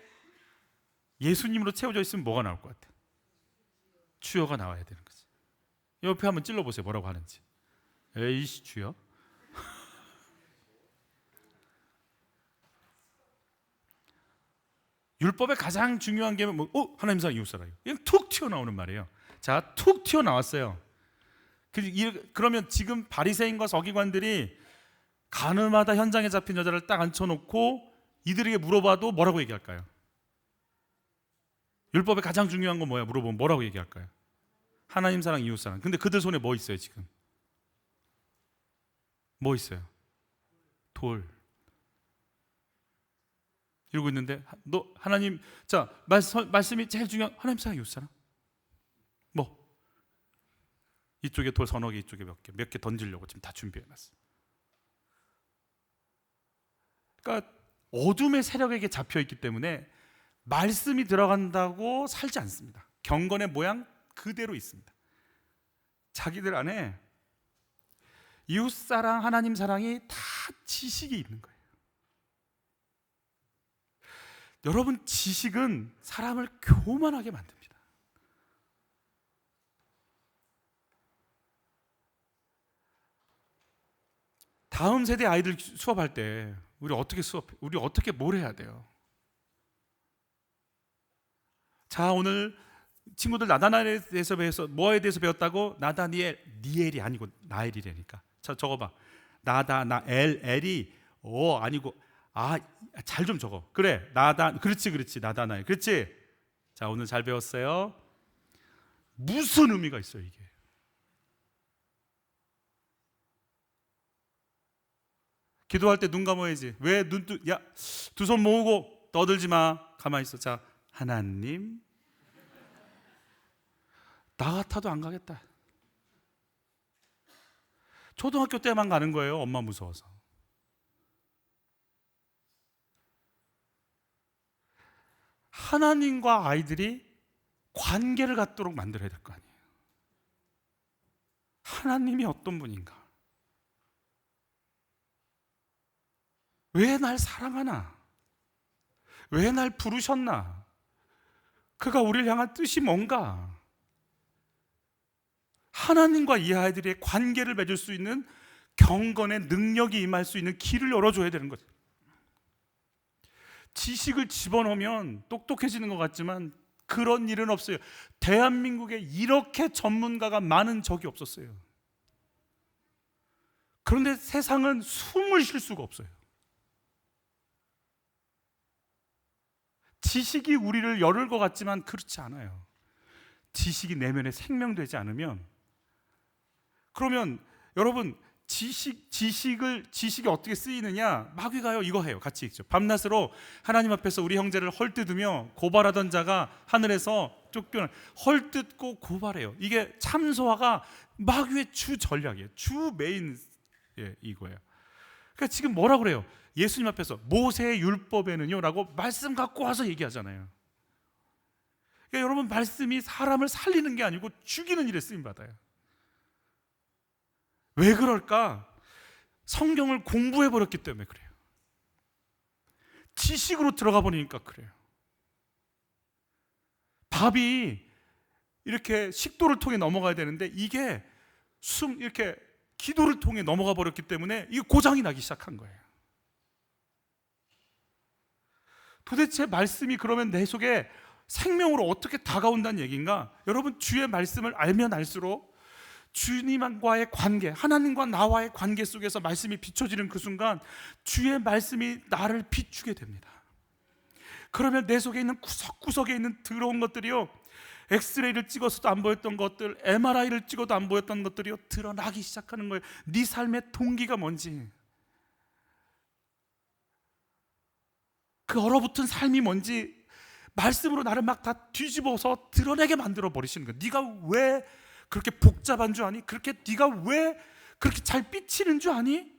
Speaker 2: 예수님으로 채워져 있으면 뭐가 나올 것 같아요? 주여가 나와야 되는 거지. 옆에 한번 찔러보세요. 뭐라고 하는지. 에이씨 주여. 율법의 가장 중요한 게 뭐? 하나님 사랑 이웃 사랑이요. 이건 툭 튀어나오는 말이에요. 자, 툭 튀어나왔어요. 그러면 지금 바리새인과 서기관들이 가늠하다 현장에 잡힌 여자를 딱 앉혀놓고 이들에게 물어봐도 뭐라고 얘기할까요? 율법의 가장 중요한 건 뭐야? 물어보면 뭐라고 얘기할까요? 하나님 사랑, 이웃 사랑. 근데 그들 손에 뭐 있어요 지금? 뭐 있어요? 돌. 이러고 있는데 너 하나님 자 말씀이 제일 중요한 하나님 사랑, 이웃 사랑. 뭐 이쪽에 돌 서너 개, 이쪽에 몇 개 던지려고 지금 다 준비해놨어. 그러니까 어둠의 세력에게 잡혀있기 때문에 말씀이 들어간다고 살지 않습니다. 경건의 모양 그대로 있습니다. 자기들 안에 이웃사랑, 하나님 사랑이 다 지식이 있는 거예요. 여러분 지식은 사람을 교만하게 만듭니다. 다음 세대 아이들 수업할 때 우리 어떻게 뭘 해야 돼요? 자, 오늘 친구들 나다나엘에 대해서 배워서 뭐에 대해서 배웠다고? 나다니엘, 니엘이 아니고 나엘이라니까. 자, 적어봐. 나다나엘, 엘이 아니고 잘 좀 적어. 그래, 그렇지, 나다나엘, 그렇지. 자, 오늘 잘 배웠어요. 무슨 의미가 있어요 이게? 기도할 때 눈 감아야지. 왜 두 손 모으고 떠들지 마. 가만히 있어. 자, 하나님, 나 같아도 안 가겠다. 초등학교 때만 가는 거예요. 엄마 무서워서. 하나님과 아이들이 관계를 갖도록 만들어야 될 거 아니에요. 하나님이 어떤 분인가? 왜 날 사랑하나? 왜 날 부르셨나? 그가 우리를 향한 뜻이 뭔가? 하나님과 이 아이들의 관계를 맺을 수 있는 경건의 능력이 임할 수 있는 길을 열어줘야 되는 거죠. 지식을 집어넣으면 똑똑해지는 것 같지만 그런 일은 없어요. 대한민국에 이렇게 전문가가 많은 적이 없었어요. 그런데 세상은 숨을 쉴 수가 없어요. 지식이 우리를 열을 것 같지만 그렇지 않아요. 지식이 내면에 생명되지 않으면, 그러면 여러분 지식이 어떻게 쓰이느냐? 마귀가요 이거 해요. 같이 읽죠. 밤낮으로 하나님 앞에서 우리 형제를 헐뜯으며 고발하던 자가 하늘에서 쫓겨나 헐뜯고 고발해요. 이게 참소화가 마귀의 주 전략이에요. 주 메인 이거예요. 그러니까 지금 뭐라 그래요? 예수님 앞에서 모세의 율법에는요 라고 말씀 갖고 와서 얘기하잖아요. 그러니까 여러분 말씀이 사람을 살리는 게 아니고 죽이는 일에 쓰임 받아요. 왜 그럴까? 성경을 공부해 버렸기 때문에 그래요. 지식으로 들어가 버리니까 그래요. 밥이 이렇게 식도를 통해 넘어가야 되는데 이게 이렇게 기도를 통해 넘어가 버렸기 때문에 이게 고장이 나기 시작한 거예요. 도대체 말씀이 그러면 내 속에 생명으로 어떻게 다가온다는 얘기인가? 여러분 주의 말씀을 알면 알수록 주님과의 관계, 하나님과 나와의 관계 속에서 말씀이 비춰지는 그 순간 주의 말씀이 나를 비추게 됩니다. 그러면 내 속에 있는 구석구석에 있는 더러운 것들이요, 엑스레이를 찍어서도 안 보였던 것들, MRI를 찍어도 안 보였던 것들이요, 드러나기 시작하는 거예요. 네 삶의 동기가 뭔지, 그 얼어붙은 삶이 뭔지 말씀으로 나를 막 다 뒤집어서 드러내게 만들어 버리시는 거예요. 네가 왜 그렇게 복잡한 줄 아니? 그렇게 네가 왜 그렇게 잘 삐치는 줄 아니?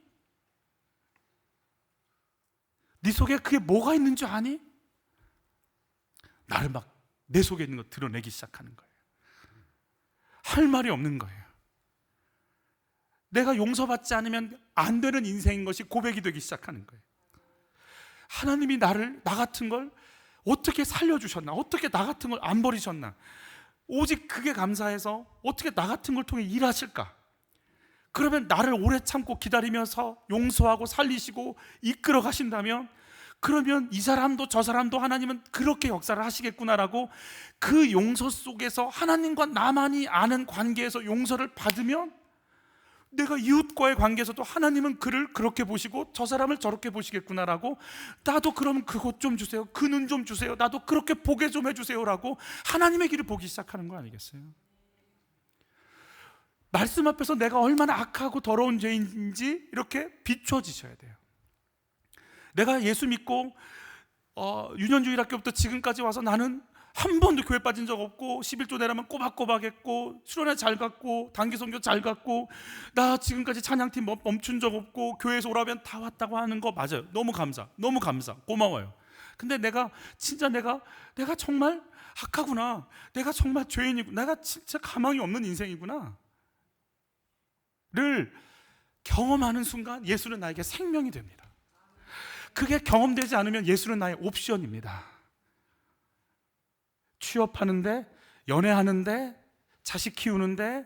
Speaker 2: 네 속에 그게 뭐가 있는 줄 아니? 나를 막 내 속에 있는 거 드러내기 시작하는 거예요. 할 말이 없는 거예요. 내가 용서받지 않으면 안 되는 인생인 것이 고백이 되기 시작하는 거예요. 하나님이 나를, 나 같은 걸 어떻게 살려주셨나? 어떻게 나 같은 걸 안 버리셨나? 오직 그게 감사해서 어떻게 나 같은 걸 통해 일하실까? 그러면 나를 오래 참고 기다리면서 용서하고 살리시고 이끌어 가신다면, 그러면 이 사람도 저 사람도 하나님은 그렇게 역사를 하시겠구나라고, 그 용서 속에서 하나님과 나만이 아는 관계에서 용서를 받으면, 내가 이웃과의 관계에서도 하나님은 그를 그렇게 보시고 저 사람을 저렇게 보시겠구나라고, 나도 그러면 그것 좀 주세요, 그 눈 좀 주세요, 나도 그렇게 보게 좀 해주세요라고 하나님의 길을 보기 시작하는 거 아니겠어요? 말씀 앞에서 내가 얼마나 악하고 더러운 죄인지 이렇게 비춰지셔야 돼요. 내가 예수 믿고 유년주일 학교부터 지금까지 와서 나는 한 번도 교회 빠진 적 없고, 11조 내라면 꼬박꼬박 했고, 수련회 잘 갔고, 단기 선교 잘 갔고, 나 지금까지 찬양팀 멈춘 적 없고, 교회에서 오라면 다 왔다고 하는 거 맞아요. 너무 감사, 너무 감사, 고마워요. 근데 내가 진짜 내가 정말 악하구나, 내가 정말 죄인이구나, 내가 진짜 가망이 없는 인생이구나 를 경험하는 순간 예수는 나에게 생명이 됩니다. 그게 경험되지 않으면 예수는 나의 옵션입니다. 취업하는데, 연애하는데, 자식 키우는데,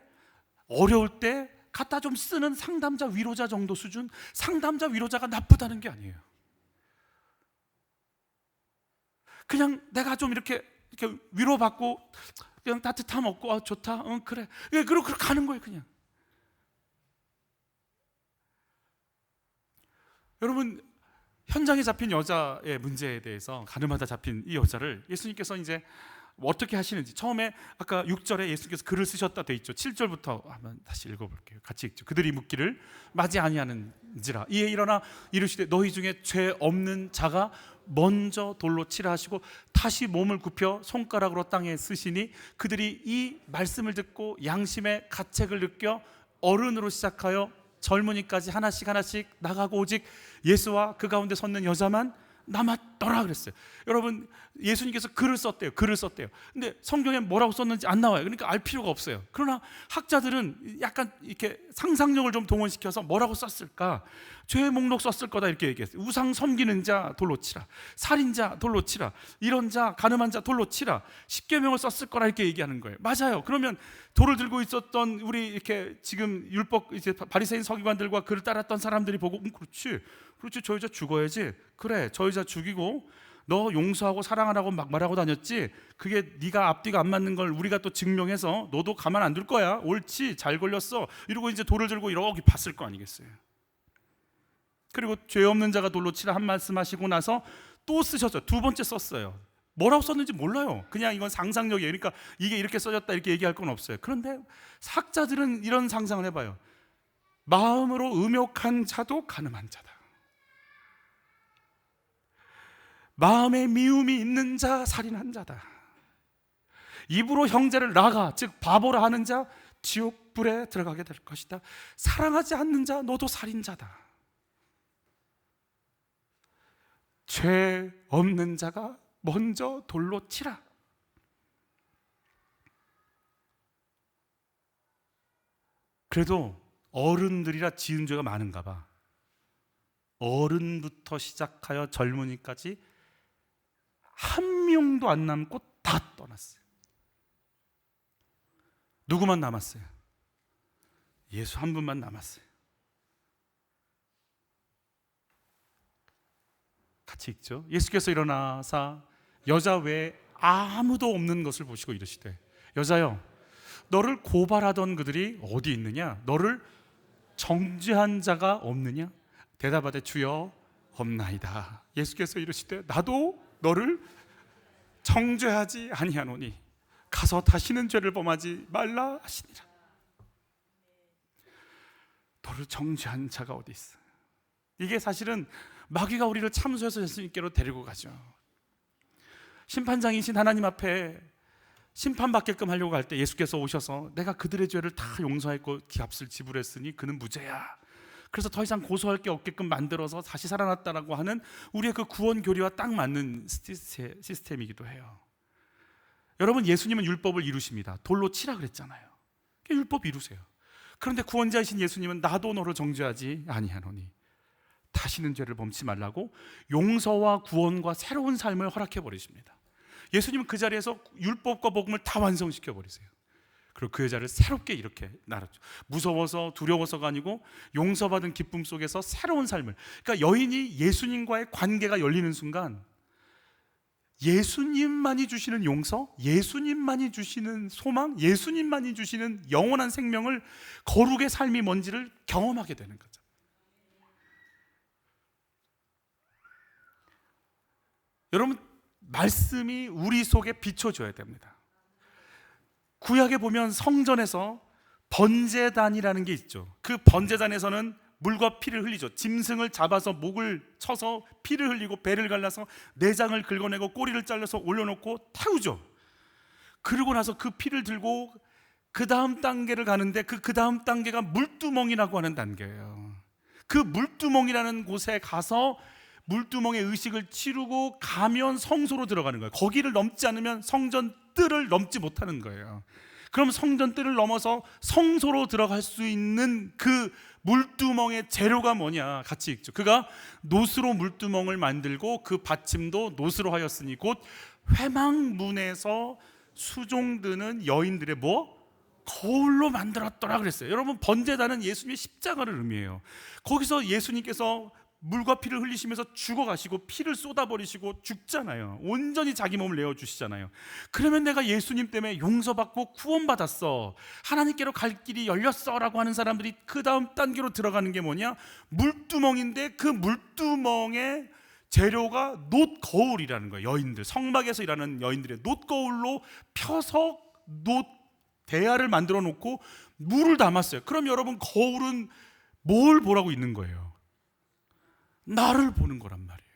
Speaker 2: 어려울 때 갖다 좀 쓰는 상담자 위로자 정도 수준. 상담자 위로자가 나쁘다는 게 아니에요. 그냥 내가 좀 이렇게 위로받고 그냥 따뜻함 얻고 좋다, 그래, 그러고 가는 거예요. 그냥. 여러분, 현장에 잡힌 여자의 문제에 대해서, 가늠하다 잡힌 이 여자를 예수님께서 이제 어떻게 하시는지, 처음에 아까 6절에 예수님께서 글을 쓰셨다 돼 있죠. 7절부터 한번 다시 읽어볼게요. 같이 읽죠. 그들이 묻기를 맞이 아니하는지라 이에 일어나 이르시되 너희 중에 죄 없는 자가 먼저 돌로 치라 하시고, 다시 몸을 굽혀 손가락으로 땅에 쓰시니, 그들이 이 말씀을 듣고 양심의 가책을 느껴 어른으로 시작하여 젊은이까지 하나씩 나가고 오직 예수와 그 가운데 섰는 여자만 남았더라 그랬어요. 여러분, 예수님께서 글을 썼대요. 근데 성경에 뭐라고 썼는지 안 나와요. 그러니까 알 필요가 없어요. 그러나 학자들은 약간 이렇게 상상력을 좀 동원시켜서 뭐라고 썼을까? 죄의 목록 썼을 거다 이렇게 얘기했어요. 우상 섬기는 자 돌로 치라, 살인자 돌로 치라, 이런 자 가늠한 자 돌로 치라, 십계명을 썼을 거라 이렇게 얘기하는 거예요. 맞아요. 그러면 돌을 들고 있었던 우리 이렇게 지금 율법 이제 바리새인 서기관들과 그를 따랐던 사람들이 보고 그렇지 저 여자 죽어야지, 그래 저 여자 죽이고 너 용서하고 사랑하라고 막 말하고 다녔지, 그게 네가 앞뒤가 안 맞는 걸 우리가 또 증명해서 너도 가만 안 둘 거야, 옳지 잘 걸렸어, 이러고 이제 돌을 들고 이렇게 봤을 거 아니겠어요. 그리고 죄 없는 자가 돌로 치라 한 말씀 하시고 나서 또 쓰셨죠. 두 번째 썼어요. 뭐라고 썼는지 몰라요. 그냥 이건 상상력이에요. 그러니까 이게 이렇게 써졌다 이렇게 얘기할 건 없어요. 그런데 학자들은 이런 상상을 해봐요. 마음으로 음욕한 자도 가늠한 자다, 마음에 미움이 있는 자 살인한 자다, 입으로 형제를 나가 즉 바보라 하는 자 지옥불에 들어가게 될 것이다, 사랑하지 않는 자 너도 살인자다, 죄 없는 자가 먼저 돌로 치라. 그래도 어른들이라 지은 죄가 많은가 봐. 어른부터 시작하여 젊은이까지 한 명도 안 남고 다 떠났어요. 누구만 남았어요? 예수 한 분만 남았어요. 같이 읽죠. 예수께서 일어나사 여자 외에 아무도 없는 것을 보시고 이르시되 여자여
Speaker 3: 너를 고발하던 그들이 어디 있느냐? 너를 정죄한 자가 없느냐? 대답하되 주여 없나이다. 예수께서 이르시되 나도 너를 정죄하지 아니하노니 가서 다시는 죄를 범하지 말라 하시니라. 너를 정죄한 자가 어디 있어? 이게 사실은 마귀가 우리를 참소해서 예수님께로 데리고 가죠. 심판장이신 하나님 앞에 심판받게끔 하려고 할 때 예수께서 오셔서 내가 그들의 죄를 다 용서했고 값을 지불했으니 그는 무죄야. 그래서 더 이상 고소할 게 없게끔 만들어서 다시 살아났다라고 하는 우리의 그 구원 교리와 딱 맞는 시스템이기도 해요. 여러분, 예수님은 율법을 이루십니다. 돌로 치라 그랬잖아요. 율법 이루세요. 그런데 구원자이신 예수님은 나도 너를 정죄하지 아니하노니 다시는 죄를 범치 말라고 용서와 구원과 새로운 삶을 허락해 버리십니다. 예수님은 그 자리에서 율법과 복음을 다 완성시켜 버리세요. 그리고 그 여자를 새롭게 이렇게 날았죠. 무서워서 두려워서가 아니고 용서받은 기쁨 속에서 새로운 삶을. 그러니까 여인이 예수님과의 관계가 열리는 순간 예수님만이 주시는 용서, 예수님만이 주시는 소망, 예수님만이 주시는 영원한 생명을, 거룩의 삶이 뭔지를 경험하게 되는 거죠. 여러분, 말씀이 우리 속에 비춰줘야 됩니다. 구약에 보면 성전에서 번제단이라는 게 있죠. 그 번제단에서는 물과 피를 흘리죠. 짐승을 잡아서 목을 쳐서 피를 흘리고 배를 갈라서 내장을 긁어내고 꼬리를 잘라서 올려놓고 태우죠. 그러고 나서 그 피를 들고 그 다음 단계를 가는데 그 다음 단계가 물두멍이라고 하는 단계예요. 그 물두멍이라는 곳에 가서 물두멍의 의식을 치르고 가면 성소로 들어가는 거예요. 거기를 넘지 않으면 성전 뜰을 넘지 못하는 거예요. 그럼 성전 뜰을 넘어서 성소로 들어갈 수 있는 그 물두멍의 재료가 뭐냐? 같이 읽죠. 그가 노스로 물두멍을 만들고 그 받침도 노스로 하였으니 곧 회막문에서 수종드는 여인들의 거울로 만들었더라 그랬어요. 여러분, 번제단은 예수님의 십자가를 의미해요. 거기서 예수님께서 물과 피를 흘리시면서 죽어가시고 피를 쏟아버리시고 죽잖아요. 온전히 자기 몸을 내어주시잖아요. 그러면 내가 예수님 때문에 용서받고 구원받았어, 하나님께로 갈 길이 열렸어 라고 하는 사람들이 그 다음 단계로 들어가는 게 뭐냐? 물두멍인데 그 물두멍의 재료가 놋거울이라는 거예요. 여인들, 성막에서 일하는 여인들의 놋거울로 펴서 놋 대야를 만들어 놓고 물을 담았어요. 그럼 여러분, 거울은 뭘 보라고 있는 거예요? 나를 보는 거란 말이에요.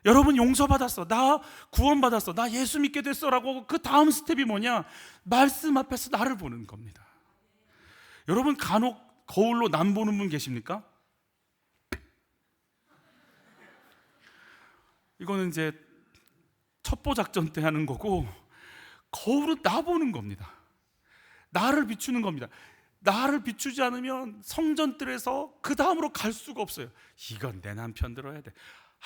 Speaker 3: 여러분, 용서받았어, 나 구원받았어, 나 예수 믿게 됐어 라고 그 다음 스텝이 뭐냐? 말씀 앞에서 나를 보는 겁니다. 여러분, 간혹 거울로 남 보는 분 계십니까? 이거는 이제 첩보 작전 때 하는 거고, 거울은 나 보는 겁니다. 나를 비추는 겁니다. 나를 비추지 않으면 성전뜰에서 그 다음으로 갈 수가 없어요. 이건 내 남편 들어야 돼.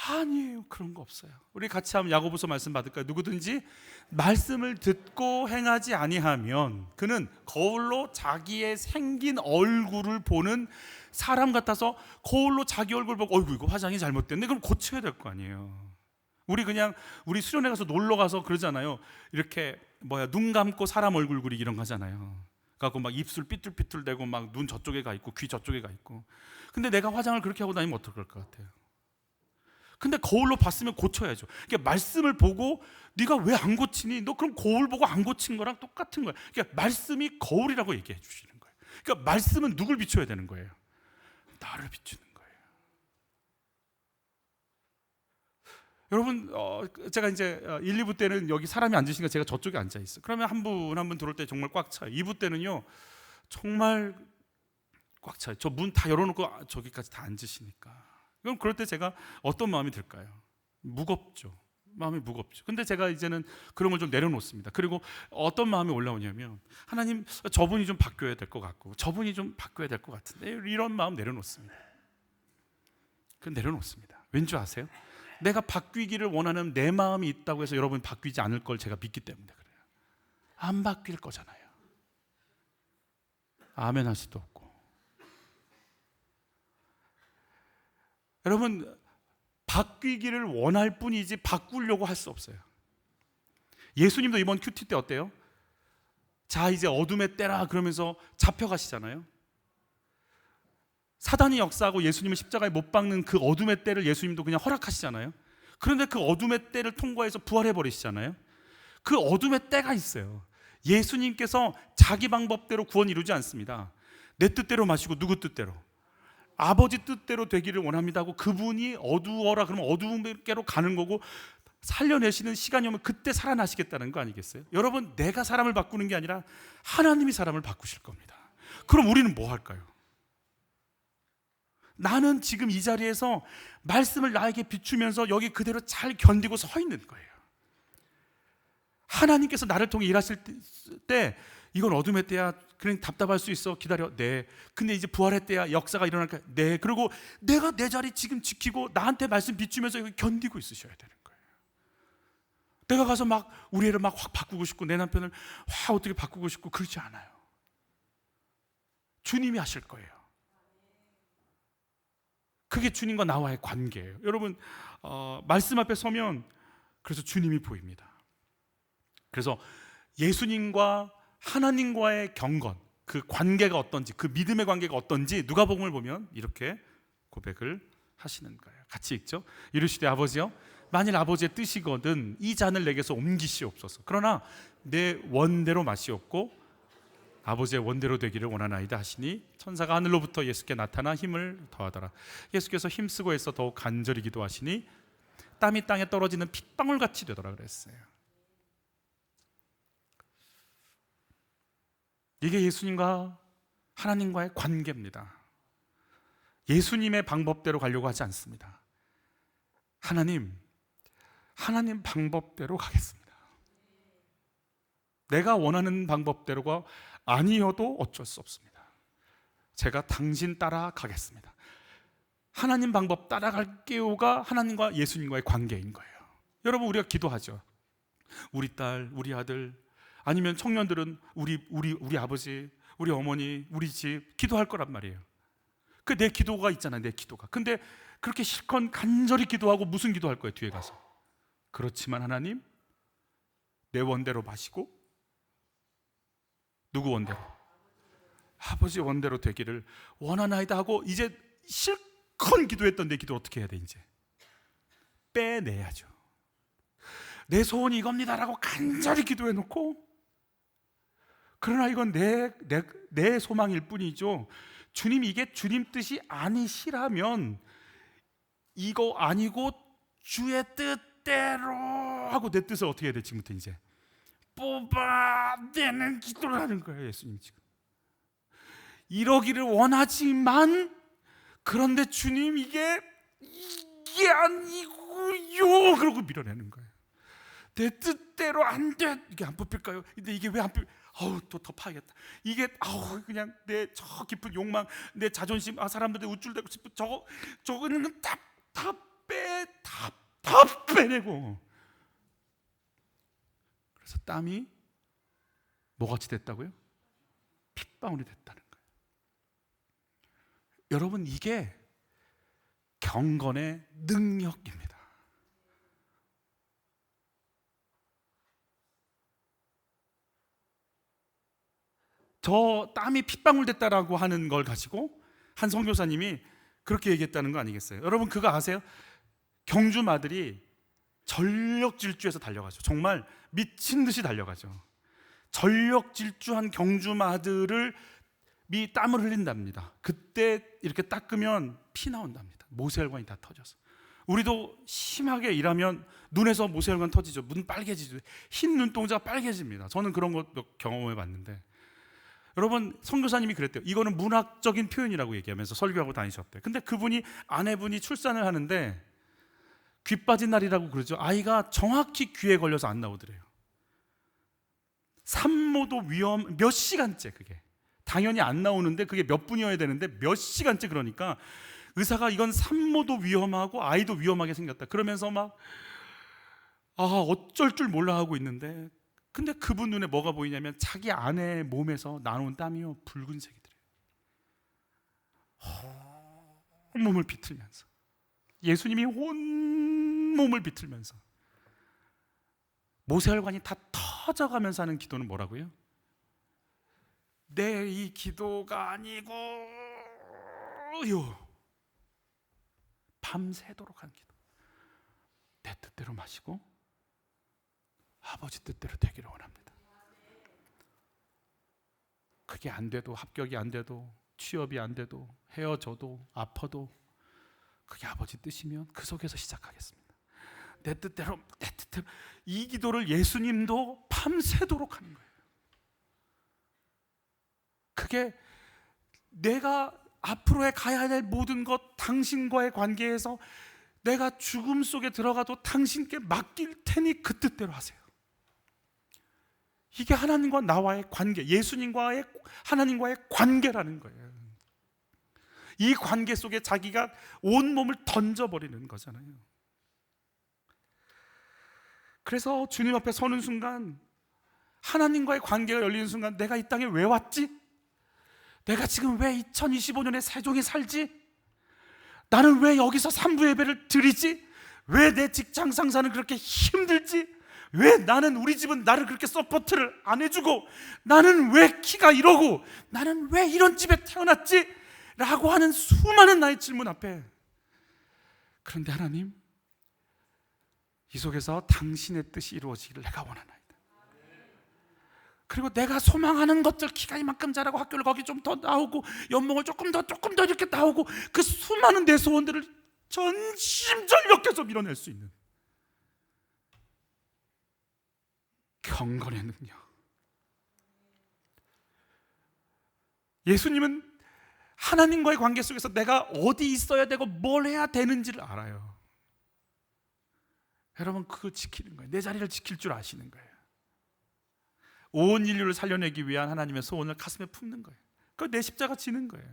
Speaker 3: 아니에요, 그런 거 없어요. 우리 같이 한번 야고보서 말씀 받을까요? 누구든지 말씀을 듣고 행하지 아니하면 그는 거울로 자기의 생긴 얼굴을 보는 사람 같아서 거울로 자기 얼굴 보고 어이구, 이거 화장이 잘못됐네. 그럼 고쳐야 될 거 아니에요. 우리 수련회 가서 놀러 가서 그러잖아요. 이렇게 눈 감고 사람 얼굴 그리기 이런 거 하잖아요. 갖고 막 입술 삐뚤삐뚤대고 막 눈 저쪽에 가 있고 귀 저쪽에 가 있고. 근데 내가 화장을 그렇게 하고 다니면 어떨 것 같아요? 근데 거울로 봤으면 고쳐야죠. 그러니까 말씀을 보고 네가 왜 안 고치니? 너 그럼 거울 보고 안 고친 거랑 똑같은 거예요. 그러니까 말씀이 거울이라고 얘기해 주시는 거예요. 그러니까 말씀은 누굴 비춰야 되는 거예요? 나를 비추는 거예요. 여러분, 제가 이제 1, 2부 때는 여기 사람이 앉으시니까 제가 저쪽에 앉아 있어요. 그러면 한 분 한 분 들어올 때 정말 꽉 차요. 2부 때는요 정말 꽉 차요. 저 문 다 열어놓고 저기까지 다 앉으시니까. 그럼 그럴 때 제가 어떤 마음이 들까요? 무겁죠. 마음이 무겁죠. 근데 제가 이제는 그런 걸 좀 내려놓습니다. 그리고 어떤 마음이 올라오냐면, 하나님, 저분이 좀 바뀌어야 될 것 같고 저분이 좀 바뀌어야 될 것 같은데, 이런 마음 내려놓습니다. 내려놓습니다. 왠지 아세요? 내가 바뀌기를 원하는 내 마음이 있다고 해서 여러분이 바뀌지 않을 걸 제가 믿기 때문에 그래요. 안 바뀔 거잖아요. 아멘 할 수도 없고. 여러분, 바뀌기를 원할 뿐이지 바꾸려고 할 수 없어요. 예수님도 이번 큐티 때 어때요? 자 이제 어둠의 때라 그러면서 잡혀가시잖아요. 사단이 역사하고 예수님을 십자가에 못 박는 그 어둠의 때를 예수님도 그냥 허락하시잖아요. 그런데 그 어둠의 때를 통과해서 부활해버리시잖아요. 그 어둠의 때가 있어요. 예수님께서 자기 방법대로 구원 이루지 않습니다. 내 뜻대로 마시고 누구 뜻대로? 아버지 뜻대로 되기를 원합니다 하고 그분이 어두워라 그러면 어두움께로 가는 거고 살려내시는 시간이 오면 그때 살아나시겠다는 거 아니겠어요? 여러분, 내가 사람을 바꾸는 게 아니라 하나님이 사람을 바꾸실 겁니다. 그럼 우리는 뭐 할까요? 나는 지금 이 자리에서 말씀을 나에게 비추면서 여기 그대로 잘 견디고 서 있는 거예요. 하나님께서 나를 통해 일하실 때 이건 어둠의 때야, 그냥 답답할 수 있어, 기다려. 네. 근데 이제 부활의 때야, 역사가 일어날까? 네. 그리고 내가 내 자리 지금 지키고 나한테 말씀 비추면서 여기 견디고 있으셔야 되는 거예요. 내가 가서 막 우리 애를 막 확 바꾸고 싶고 내 남편을 확 어떻게 바꾸고 싶고 그러지 않아요. 주님이 하실 거예요. 그게 주님과 나와의 관계예요. 여러분, 말씀 앞에 서면 그래서 주님이 보입니다. 그래서 예수님과 하나님과의 경건, 그 관계가 어떤지, 그 믿음의 관계가 어떤지 누가복음을 보면 이렇게 고백을 하시는 거예요. 같이 읽죠. 이르시되 아버지여, 만일 아버지의 뜻이거든 이 잔을 내게서 옮기시옵소서. 그러나 내 원대로 마시옵고 아버지의 원대로 되기를 원하나이다 하시니 천사가 하늘로부터 예수께 나타나 힘을 더하더라. 예수께서 힘쓰고 해서 더욱 간절히 기도하시니 땀이 땅에 떨어지는 핏방울같이 되더라 그랬어요. 이게 예수님과 하나님과의 관계입니다. 예수님의 방법대로 가려고 하지 않습니다. 하나님 방법대로 가겠습니다. 내가 원하는 방법대로가 아니어도 어쩔 수 없습니다. 제가 당신 따라 가겠습니다. 하나님 방법 따라갈게요가 하나님과 예수님과의 관계인 거예요. 여러분, 우리가 기도하죠. 우리 딸, 우리 아들, 아니면 청년들은 우리 아버지, 우리 어머니, 우리 집 기도할 거란 말이에요. 그 내 기도가 있잖아요. 내 기도가. 근데 그렇게 실컷 간절히 기도하고 무슨 기도할 거예요? 뒤에 가서. 그렇지만 하나님, 내 원대로 마시고 누구 원대로? 아버지 원대로 되기를 원하나이다 하고 이제 실컷 기도했던 내 기도 어떻게 해야 돼? 이제 빼내야죠. 내 소원이 이겁니다라고 간절히 기도해놓고, 그러나 이건 내 소망일 뿐이죠. 주님, 이게 주님 뜻이 아니시라면 이거 아니고 주의 뜻대로 하고 내 뜻을 어떻게 해야 돼? 지금부터 이제 뽑아내는 기도를 하는 거예요. 예수님 지금 이러기를 원하지만, 그런데 주님 이게 아니고요 그러고 밀어내는 거예요. 내 뜻대로 안 돼. 이게 안 뽑힐까요? 근데 이게 왜 안 뽑힐? 또 더 파야겠다. 이게 그냥 내 저 깊은 욕망, 내 자존심, 사람들한테 우쭐대고 싶은 저거는 다 빼내고. 그래서 땀이 뭐같이 됐다고요? 핏방울이 됐다는 거예요. 여러분, 이게 경건의 능력입니다. 저 땀이 핏방울 됐다라고 하는 걸 가지고 한 선교사님이 그렇게 얘기했다는 거 아니겠어요? 여러분, 그거 아세요? 경주마들이 전력 질주해서 달려가죠. 정말 미친 듯이 달려가죠. 전력 질주한 경주마들을 땀을 흘린답니다. 그때 이렇게 닦으면 피 나온답니다. 모세혈관이 다 터져서. 우리도 심하게 일하면 눈에서 모세혈관 터지죠. 눈 빨개지죠. 흰 눈동자가 빨개집니다. 저는 그런 거 경험해 봤는데, 여러분, 선교사님이 그랬대요. 이거는 문학적인 표현이라고 얘기하면서 설교하고 다니셨대요. 근데 그분이, 아내분이 출산을 하는데 귀 빠진 날이라고 그러죠. 아이가 정확히 귀에 걸려서 안 나오더래요. 산모도 몇 시간째, 그게 당연히 안 나오는데 그게 몇 분이어야 되는데 몇 시간째, 그러니까 의사가 이건 산모도 위험하고 아이도 위험하게 생겼다 그러면서 막 어쩔 줄 몰라 하고 있는데, 근데 그분 눈에 뭐가 보이냐면 자기 아내의 몸에서 나온 땀이요, 붉은색이더래요. 온몸을 비틀면서, 예수님이 온몸을 비틀면서 모세혈관이 다 터져가면서 하는 기도는 뭐라고요? 내 이 기도가 아니고요. 밤새도록 한 기도. 내 뜻대로 마시고 아버지 뜻대로 되기를 원합니다. 그게 안 돼도, 합격이 안 돼도, 취업이 안 돼도, 헤어져도, 아파도 그게 아버지 뜻이면 그 속에서 시작하겠습니다. 내 뜻대로, 내 뜻대로. 이 기도를 예수님도 밤새도록 하는 거예요. 그게 내가 앞으로에 가야 될 모든 것, 당신과의 관계에서 내가 죽음 속에 들어가도 당신께 맡길 테니 그 뜻대로 하세요. 이게 하나님과 나와의 관계, 예수님과의, 하나님과의 관계라는 거예요. 이 관계 속에 자기가 온 몸을 던져버리는 거잖아요. 그래서 주님 앞에 서는 순간, 하나님과의 관계가 열리는 순간, 내가 이 땅에 왜 왔지? 내가 지금 왜 2025년에 세종에 살지? 나는 왜 여기서 삼부 예배를 드리지? 왜 내 직장 상사는 그렇게 힘들지? 왜 나는, 우리 집은 나를 그렇게 서포트를 안 해주고, 나는 왜 키가 이러고, 나는 왜 이런 집에 태어났지? 라고 하는 수많은 나의 질문 앞에, 그런데 하나님, 이 속에서 당신의 뜻이 이루어지기를 내가 원하나이다. 그리고 내가 소망하는 것들, 키가 이만큼 자라고 학교를 거기 좀 더 나오고 연봉을 조금 더 이렇게 나오고, 그 수많은 내 소원들을 전심전력해서 밀어낼 수 있는 경건의 능력. 예수님은 하나님과의 관계 속에서 내가 어디 있어야 되고 뭘 해야 되는지를 알아요. 여러분, 그거 지키는 거예요. 내 자리를 지킬 줄 아시는 거예요. 온 인류를 살려내기 위한 하나님의 소원을 가슴에 품는 거예요. 그거 내 십자가 지는 거예요.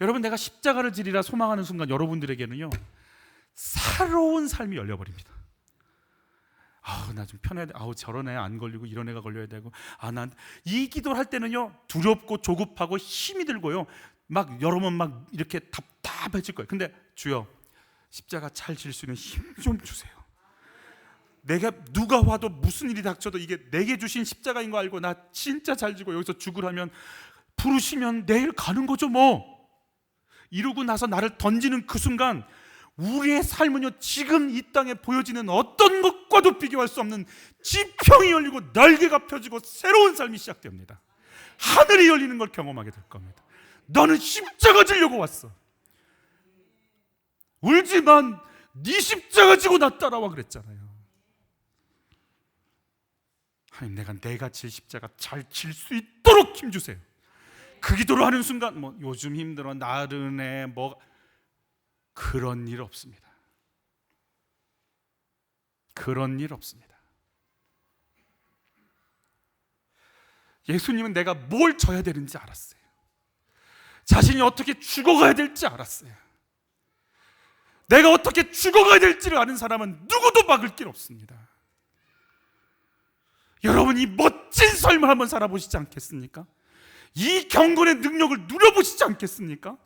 Speaker 3: 여러분, 내가 십자가를 지리라 소망하는 순간 여러분들에게는요, 새로운 삶이 열려버립니다. 나 좀 편해야 돼. 저런 애 안 걸리고 이런 애가 걸려야 되고, 난 이 기도를 할 때는요, 두렵고 조급하고 힘이 들고요, 막 여러분 막 이렇게 답답해질 거예요. 근데 주여, 십자가 잘 질 수 있는 힘 좀 주세요. 내가 누가 와도 무슨 일이 닥쳐도 이게 내게 주신 십자가인 거 알고 나 진짜 잘 지고 여기서 죽으라면 부르시면 내일 가는 거죠 뭐. 이러고 나서 나를 던지는 그 순간, 우리의 삶은요, 지금 이 땅에 보여지는 어떤 것과도 비교할 수 없는 지평이 열리고 날개가 펴지고 새로운 삶이 시작됩니다. 하늘이 열리는 걸 경험하게 될 겁니다. 너는 십자가 지려고 왔어. 울지만 네 십자가 지고 나 따라와 그랬잖아요. 하나님, 내가 질 십자가 잘 질 수 있도록 힘주세요. 그 기도를 하는 순간, 요즘 힘들어, 나른해, 그런 일 없습니다. 그런 일 없습니다. 예수님은 내가 뭘 져야 되는지 알았어요. 자신이 어떻게 죽어가야 될지 알았어요. 내가 어떻게 죽어가야 될지를 아는 사람은 누구도 막을 길 없습니다. 여러분, 이 멋진 삶을 한번 살아보시지 않겠습니까? 이 경건의 능력을 누려보시지 않겠습니까?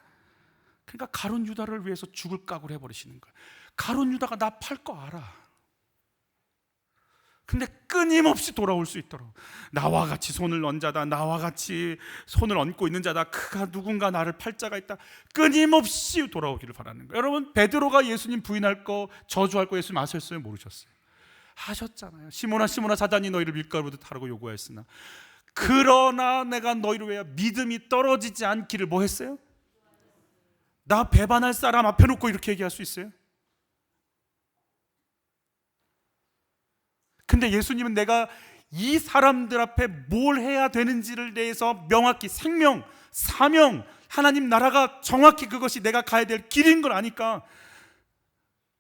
Speaker 3: 그러니까 가룟 유다를 위해서 죽을 각오를 해버리시는 거예요. 가룟 유다가 나 팔 거 알아. 근데 끊임없이 돌아올 수 있도록, 나와 같이 손을 얹은 자다, 나와 같이 손을 얹고 있는 자다, 그가 누군가 나를 팔 자가 있다, 끊임없이 돌아오기를 바라는 거예요. 여러분, 베드로가 예수님 부인할 거, 저주할 거 예수님 아셨어요? 모르셨어요? 하셨잖아요. 시몬아 시몬아, 사단이 너희를 밀가루보다 하라고 요구하였으나 그러나 내가 너희를 위하여 믿음이 떨어지지 않기를 뭐 했어요? 나 배반할 사람 앞에 놓고 이렇게 얘기할 수 있어요? 근데 예수님은 내가 이 사람들 앞에 뭘 해야 되는지를 대해서 명확히, 생명, 사명, 하나님 나라가 정확히 그것이 내가 가야 될 길인 걸 아니까,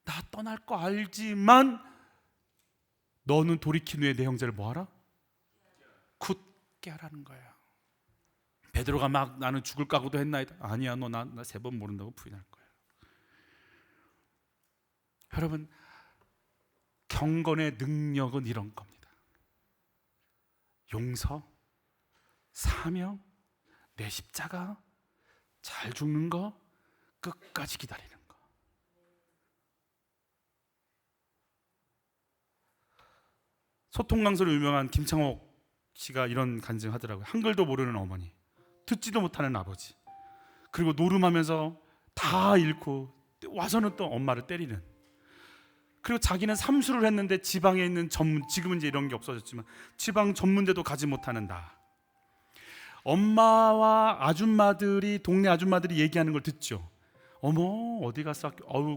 Speaker 3: 나 떠날 거 알지만 너는 돌이킨 후에 내 형제를 뭐하라? 굳게 하라는 거예요. 베드로가 막 나는 죽을 각오도 했나이다. 아니야, 너 나 3번 모른다고 부인할 거야. 여러분, 경건의 능력은 이런 겁니다. 용서, 사명, 내 십자가, 잘 죽는 거, 끝까지 기다리는 거. 소통 강사로 유명한 김창옥 씨가 이런 간증하더라고요. 한글도 모르는 어머니, 듣지도 못하는 아버지, 그리고 노름하면서 다 잃고 와서는 또 엄마를 때리는, 그리고 자기는 삼수를 했는데 지방에 있는 전문, 지금은 이제 이런 게 없어졌지만 지방 전문대도 가지 못하는 나. 엄마와 아줌마들이, 동네 아줌마들이 얘기하는 걸 듣죠. 어머 어디 갔어?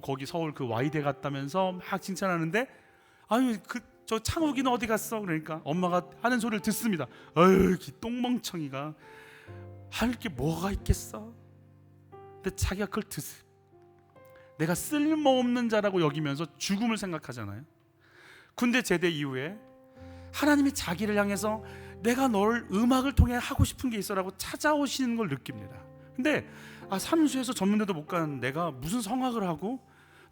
Speaker 3: 거기 서울 그 Y대 갔다면서 막 칭찬하는데, 아유 저 창욱이는 어디 갔어? 그러니까 엄마가 하는 소리를 듣습니다. 아유 이 똥멍청이가 할 게 뭐가 있겠어? 근데 자기가 그걸 내가 쓸모없는 자라고 여기면서 죽음을 생각하잖아요. 군대 제대 이후에 하나님이 자기를 향해서 내가 널 음악을 통해 하고 싶은 게 있어라고 찾아오시는 걸 느낍니다. 근데 삼수에서 전문대도 못 가는 내가 무슨 성악을 하고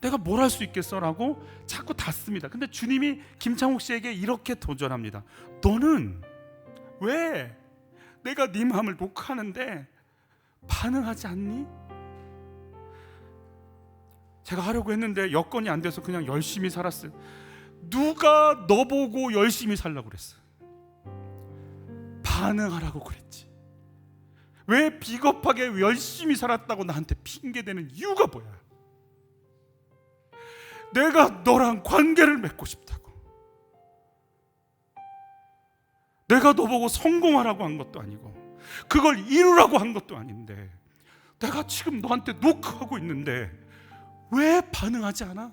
Speaker 3: 내가 뭘 할 수 있겠어라고 자꾸 닫습니다. 근데 주님이 김창욱 씨에게 이렇게 도전합니다. 너는 왜 내가 네 마음을 녹화하는데 반응하지 않니? 제가 하려고 했는데 여건이 안 돼서 그냥 열심히 살았어요. 누가 너 보고 열심히 살라고 그랬어? 반응하라고 그랬지. 왜 비겁하게 열심히 살았다고 나한테 핑계대는 이유가 뭐야? 내가 너랑 관계를 맺고 싶다고. 내가 너 보고 성공하라고 한 것도 아니고 그걸 이루라고 한 것도 아닌데 내가 지금 너한테 노크하고 있는데 왜 반응하지 않아?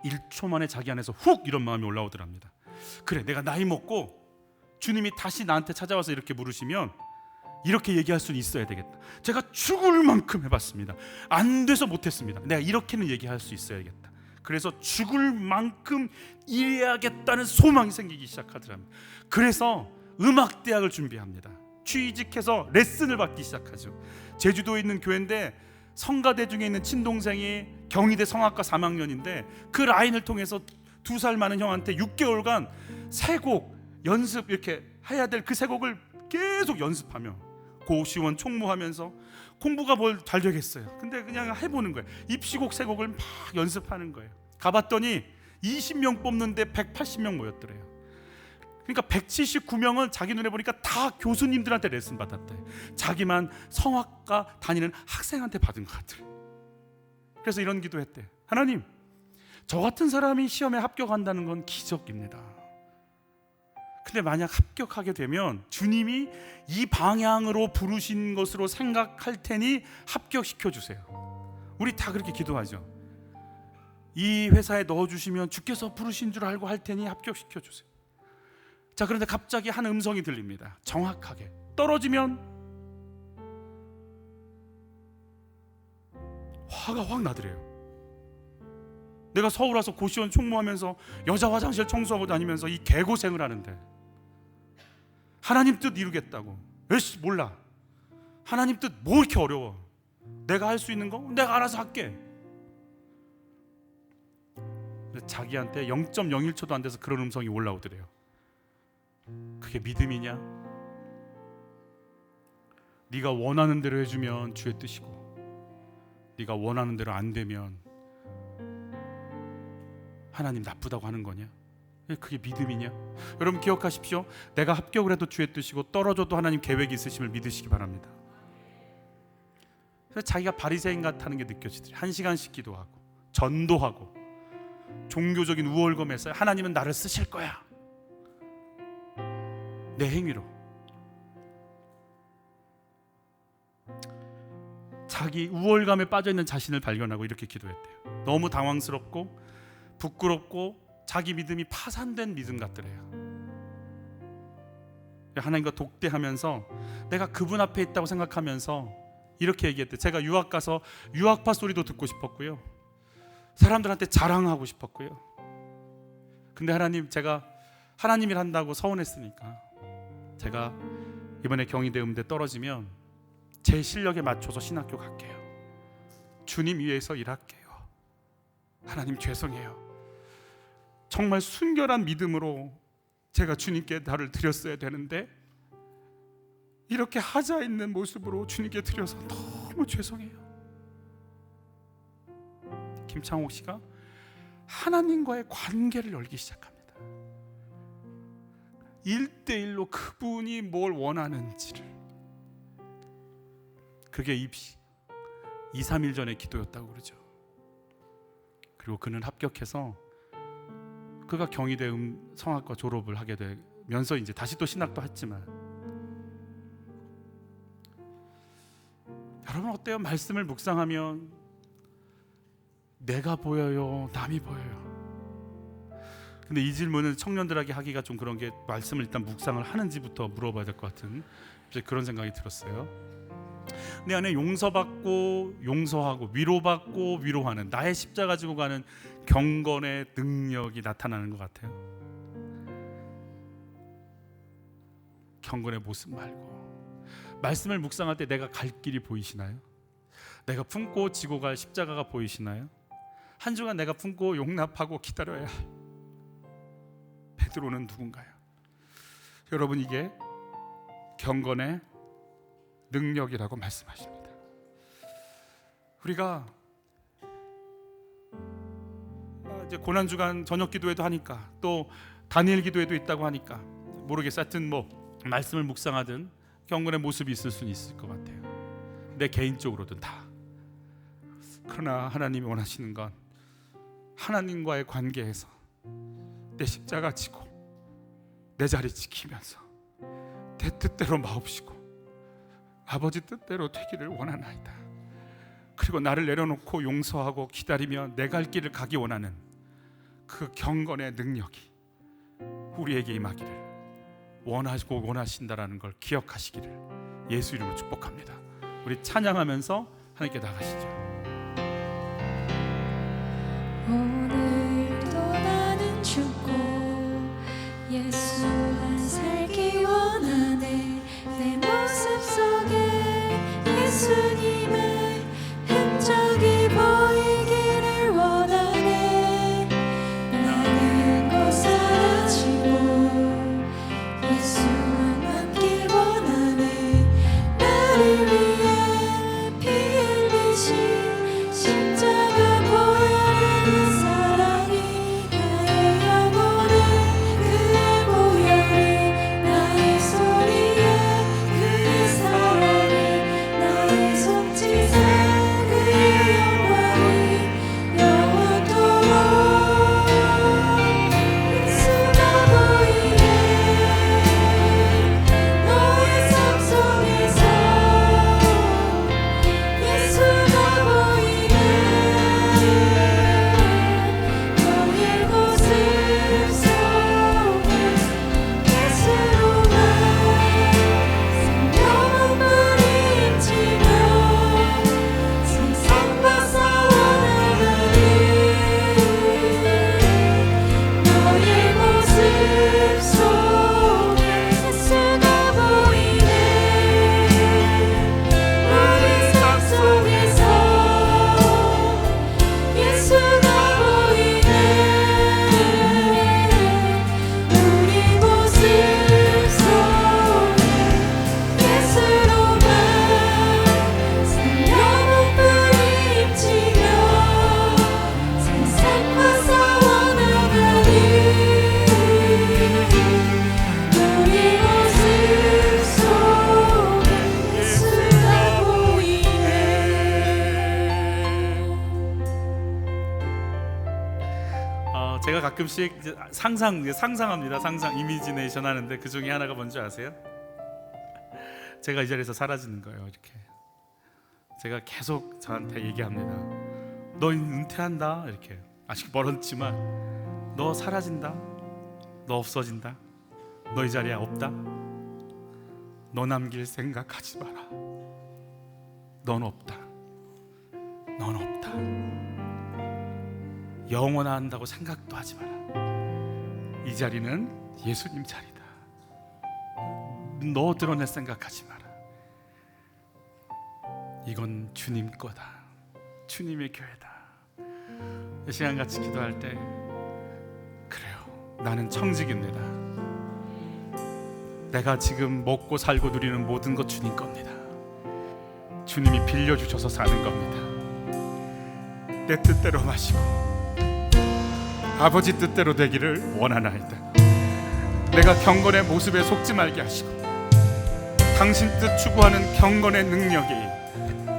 Speaker 3: 1초 만에 자기 안에서 훅 이런 마음이 올라오더랍니다. 그래, 내가 나이 먹고 주님이 다시 나한테 찾아와서 이렇게 물으시면 이렇게 얘기할 수는 있어야 되겠다. 제가 죽을 만큼 해봤습니다. 안 돼서 못했습니다. 내가 이렇게는 얘기할 수 있어야겠다. 그래서 죽을 만큼 일해야겠다는 소망이 생기기 시작하더랍니다. 그래서 음악대학을 준비합니다. 취직해서 레슨을 받기 시작하죠. 제주도에 있는 교회인데 성가대 중에 있는 친동생이 경희대 성악과 3학년인데 그 라인을 통해서 2살 많은 형한테 6개월간 세 곡 연습 이렇게 해야 될 그 세 곡을 계속 연습하며 고시원 총무하면서 공부가 뭘 잘 되겠어요. 근데 그냥 해보는 거예요. 입시곡 세 곡을 막 연습하는 거예요. 가봤더니 20명 뽑는데 180명 모였더래요. 그러니까 179명은 자기 눈에 보니까 다 교수님들한테 레슨 받았대. 자기만 성악과 다니는 학생한테 받은 것 같아. 그래서 이런 기도했대. 하나님, 저 같은 사람이 시험에 합격한다는 건 기적입니다. 근데 만약 합격하게 되면 주님이 이 방향으로 부르신 것으로 생각할 테니 합격시켜 주세요. 우리 다 그렇게 기도하죠. 이 회사에 넣어주시면 주께서 부르신 줄 알고 할 테니 합격시켜 주세요. 자, 그런데 갑자기 한 음성이 들립니다. 정확하게 떨어지면 화가 확 나더래요. 내가 서울 와서 고시원 총무하면서 여자 화장실 청소하고 다니면서 이 개고생을 하는데 하나님 뜻 이루겠다고. 에이씨, 몰라. 하나님 뜻 뭐 이렇게 어려워. 내가 할 수 있는 거 내가 알아서 할게. 자기한테 0.01초도 안 돼서 그런 음성이 올라오더래요. 그게 믿음이냐? 네가 원하는 대로 해주면 주의 뜻이고 네가 원하는 대로 안 되면 하나님 나쁘다고 하는 거냐? 그게 믿음이냐? 여러분 기억하십시오. 내가 합격을 해도 주의 뜻이고 떨어져도 하나님 계획이 있으심을 믿으시기 바랍니다. 그래서 자기가 바리새인 같다는 게 느껴지더래요. 1시간씩 기도하고 전도하고 종교적인 우월감에서 하나님은 나를 쓰실 거야. 내 행위로. 자기 우월감에 빠져있는 자신을 발견하고 이렇게 기도했대요. 너무 당황스럽고 부끄럽고 자기 믿음이 파산된 믿음 같더래요. 하나님과 독대하면서 내가 그분 앞에 있다고 생각하면서 이렇게 얘기했대. 제가 유학 가서 유학파 소리도 듣고 싶었고요. 사람들한테 자랑하고 싶었고요. 근데 하나님, 제가 하나님이 한다고 서운했으니까 제가 이번에 경희대 음대 떨어지면 제 실력에 맞춰서 신학교 갈게요. 주님 위해서 일할게요. 하나님 죄송해요. 정말 순결한 믿음으로 제가 주님께 나를 드렸어야 되는데 이렇게 하자 있는 모습으로 주님께 드려서 너무 죄송해요. 김창옥 씨가 하나님과의 관계를 열기 시작합니다. 1대1로 그분이 뭘 원하는지를, 그게 2, 3일 전의 기도였다고 그러죠. 그리고 그는 합격해서 그가 경희대 성악과 졸업을 하게 되면서 이제 다시 또 신학도 했지만, 여러분 어때요? 말씀을 묵상하면 내가 보여요? 남이 보여요? 근데 이 질문은 청년들에게 하기가 좀 그런 게, 말씀을 일단 묵상을 하는지부터 물어봐야 될 것 같은 이제 그런 생각이 들었어요. 내 안에 용서받고 용서하고 위로받고 위로하는, 나의 십자가 지고 가는 경건의 능력이 나타나는 것 같아요. 경건의 모습 말고, 말씀을 묵상할 때 내가 갈 길이 보이시나요? 내가 품고 지고 갈 십자가가 보이시나요? 한 주간 내가 품고 용납하고 기다려야 할 베드로는 누군가요? 여러분, 이게 경건의 능력이라고 말씀하십니다. 우리가 이제 고난 주간 저녁 기도회도 하니까, 또 다니엘 기도회도 있다고 하니까 모르겠어, 하여튼 뭐 말씀을 묵상하든 경건의 모습이 있을 수는 있을 것 같아요. 내 개인적으로든 다. 그러나 하나님이 원하시는 건 하나님과의 관계에서 내 십자가 지고 내 자리 지키면서 내 뜻대로 마옵시고 아버지 뜻대로 되기를 원하나이다. 그리고 나를 내려놓고 용서하고 기다리며 내 갈 길을 가기 원하는 그 경건의 능력이 우리에게 임하기를 원하시고 원하신다라는 걸 기억하시기를 예수 이름으로 축복합니다. 우리 찬양하면서 하나님께 나가시죠.
Speaker 4: 오늘도 나는 죽고 예수만 살기 원하네. 내 모습 속에 예수님의 흔적이 보이기를 원하네. 나는 곧 사라지고 예수만 남길 원하네. 나를 위해 피 흘리신 십자가 보혈의 사랑이 나의 영혼에, 그의 보혈이 나의 소리에, 그의 사랑이 나의 손짓에, 그의 영광이 영원토록 예수가 보이네. 너의 삶 속에서 예수가 보이네. 너의 모습 속에 예수로만 생명은 뿌리치며 세상 벗어나가리. 너의 모습 속에 예수가 보이네. 우리 삶 속에서 예수가 보이네. 우리 모습 속에 예수로만 생명은 뿌리치며 세상 벗어나가리. 우리 모습 속에 예수가 보이네.
Speaker 3: 제가 가끔씩 이제 상상합니다. 상상 이미지네이션 하는데 그 중에 하나가 뭔지 아세요? 제가 이 자리에서 사라지는 거예요. 이렇게 제가 계속 저한테 얘기합니다. 너 은퇴한다. 이렇게 아직 멀었지만 너 사라진다. 너 없어진다. 너 이 자리에 없다. 너 남길 생각하지 마라. 넌 없다. 넌 없다. 영원한다고 생각도 하지 마라. 이 자리는 예수님 자리다. 너 드러낼 생각하지 마라. 이건 주님 거다. 주님의 교회다. 이 시간 같이 기도할 때, 그래요, 나는 청지기입니다. 내가 지금 먹고 살고 누리는 모든 것 주님 겁니다. 주님이 빌려주셔서 사는 겁니다. 내 뜻대로 마시고 아버지 뜻대로 되기를 원하나이다. 내가 경건의 모습에 속지 말게 하시고 당신 뜻 추구하는 경건의 능력이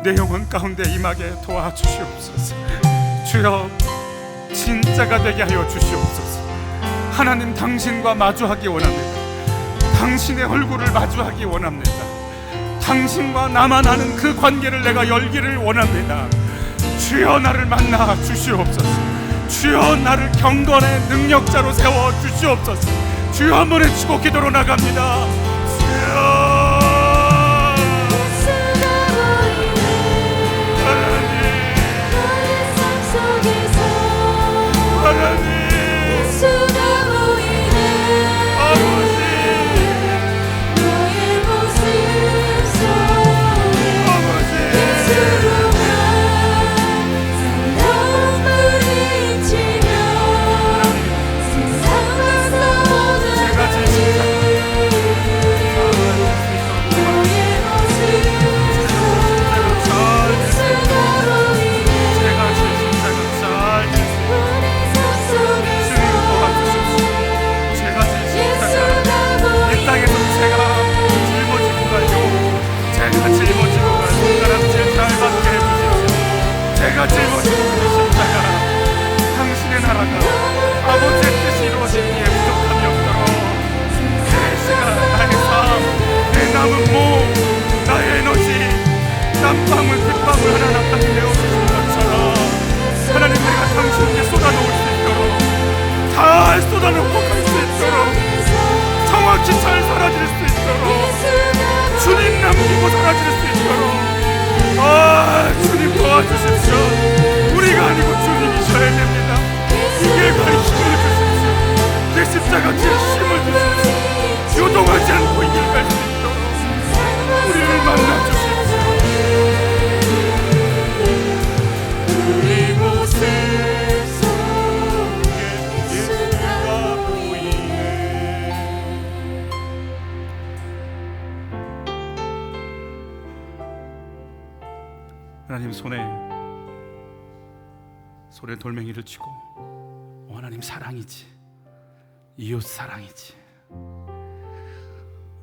Speaker 3: 내 영혼 가운데 임하게 도와주시옵소서. 주여, 진짜가 되게 하여 주시옵소서. 하나님, 당신과 마주하기 원합니다. 당신의 얼굴을 마주하기 원합니다. 당신과 나만 아는 그 관계를 내가 열기를 원합니다. 주여, 나를 만나 주시옵소서. 주여, 나를 경건의 능력자로 세워 주시옵소서. 주여, 한번 외치고 기도로 나갑니다. 주여, 제가 짊어지고 그 십자가, 당신의 나라가 아버지의 뜻이 이루어지기에 부족함이 없도록 내 시간, 나의 삶, 내 남은 몸, 나의 에너지, 땀방울 핏방울 하나하나 딱 내어주신 것처럼 하나님, 내가 당신께 쏟아놓을 수 있도록, 잘 쏟아놓고 갈 수 있도록, 정확히 잘 사라질 수 있도록, 주님 남기고 사라질 수 있도록, 주님 도와주십시오. 우리가 아니고 주님이셔야 됩니다. 이게 바로 힘을 주십시오. 내 십자가 뒤에 힘을 주십시오. 요동하지 않고 이 길 갈 수 있도록 우리를 만나 주십시오. 우리 모습 속에 예수가 보이네. 하나님, 손에 돌멩이를 쥐고 하나님 사랑이지, 이웃 사랑이지,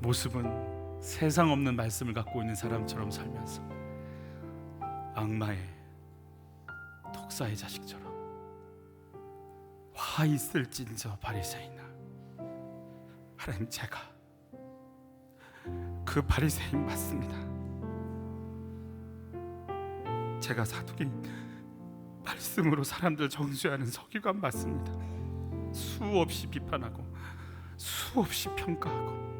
Speaker 3: 모습은 세상 없는 말씀을 갖고 있는 사람처럼 살면서 악마의 독사의 자식처럼 화 있을진저 바리새인아. 하나님, 제가 그 바리새인 맞습니다. 제가 사두개인 말씀으로 사람들 정죄하는 서기관 맞습니다. 수없이 비판하고 수없이 평가하고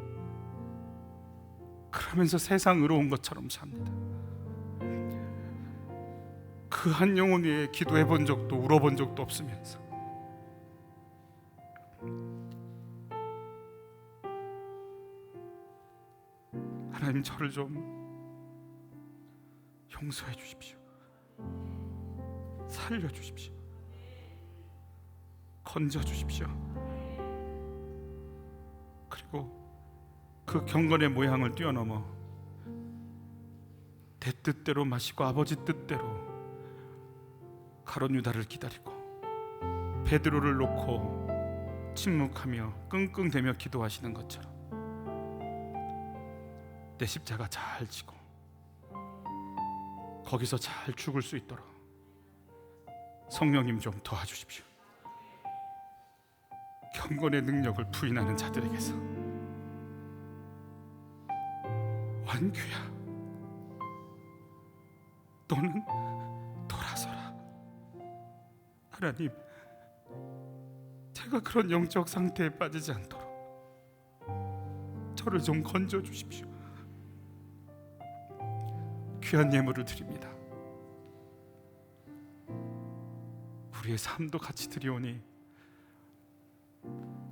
Speaker 3: 그러면서 세상 의로운 것처럼 삽니다. 그 한 영혼 위해 기도해 본 적도 울어본 적도 없으면서 하나님, 저를 좀 용서해 주십시오. 살려주십시오. 건져주십시오. 그리고 그 경건의 모양을 뛰어넘어 내 뜻대로 마시고 아버지 뜻대로 가룟 유다를 기다리고 베드로를 놓고 침묵하며 끙끙대며 기도하시는 것처럼 내 십자가 잘 지고 거기서 잘 죽을 수 있도록 성령님 좀 도와주십시오. 경건의 능력을 부인하는 자들에게서 완규야, 너는 돌아서라. 하나님, 제가 그런 영적 상태에 빠지지 않도록 저를 좀 건져 주십시오. 귀한 예물을 드립니다. 우리의 삶도 같이 드리오니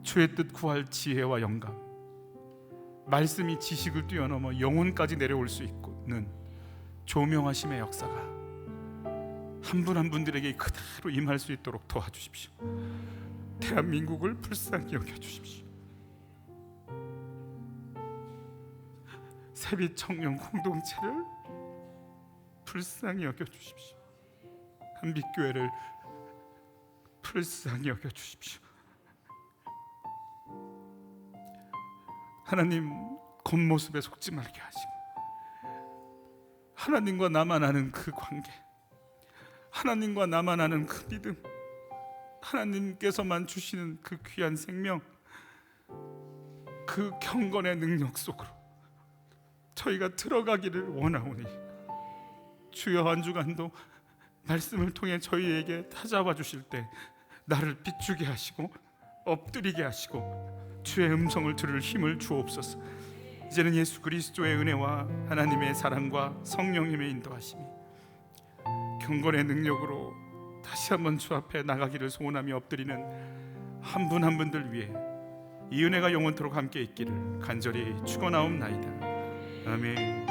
Speaker 3: 주의 뜻 구할 지혜와 영감, 말씀이 지식을 뛰어넘어 영혼까지 내려올 수 있는 조명하심의 역사가 한 분 한 분들에게 그대로 임할 수 있도록 도와주십시오. 대한민국을 불쌍히 여겨주십시오. 세빛 청년 공동체를 불쌍히 여겨주십시오. 한빛교회를 불쌍히 여겨주십시오. 하나님 겉모습에 속지 말게 하시고 하나님과 나만 아는 그 관계, 하나님과 나만 아는 그 믿음, 하나님께서만 주시는 그 귀한 생명, 그 경건의 능력 속으로 저희가 들어가기를 원하오니 주여 한 주간도 말씀을 통해 저희에게 찾아와 주실 때 나를 비추게 하시고 엎드리게 하시고 주의 음성을 들을 힘을 주옵소서. 이제는 예수 그리스도의 은혜와 하나님의 사랑과 성령님의 인도하심이 경건의 능력으로 다시 한번 주 앞에 나가기를 소원하며 엎드리는 한 분 한 분들 위해 이 은혜가 영원토록 함께 있기를 간절히 축원하옵나이다. 아멘.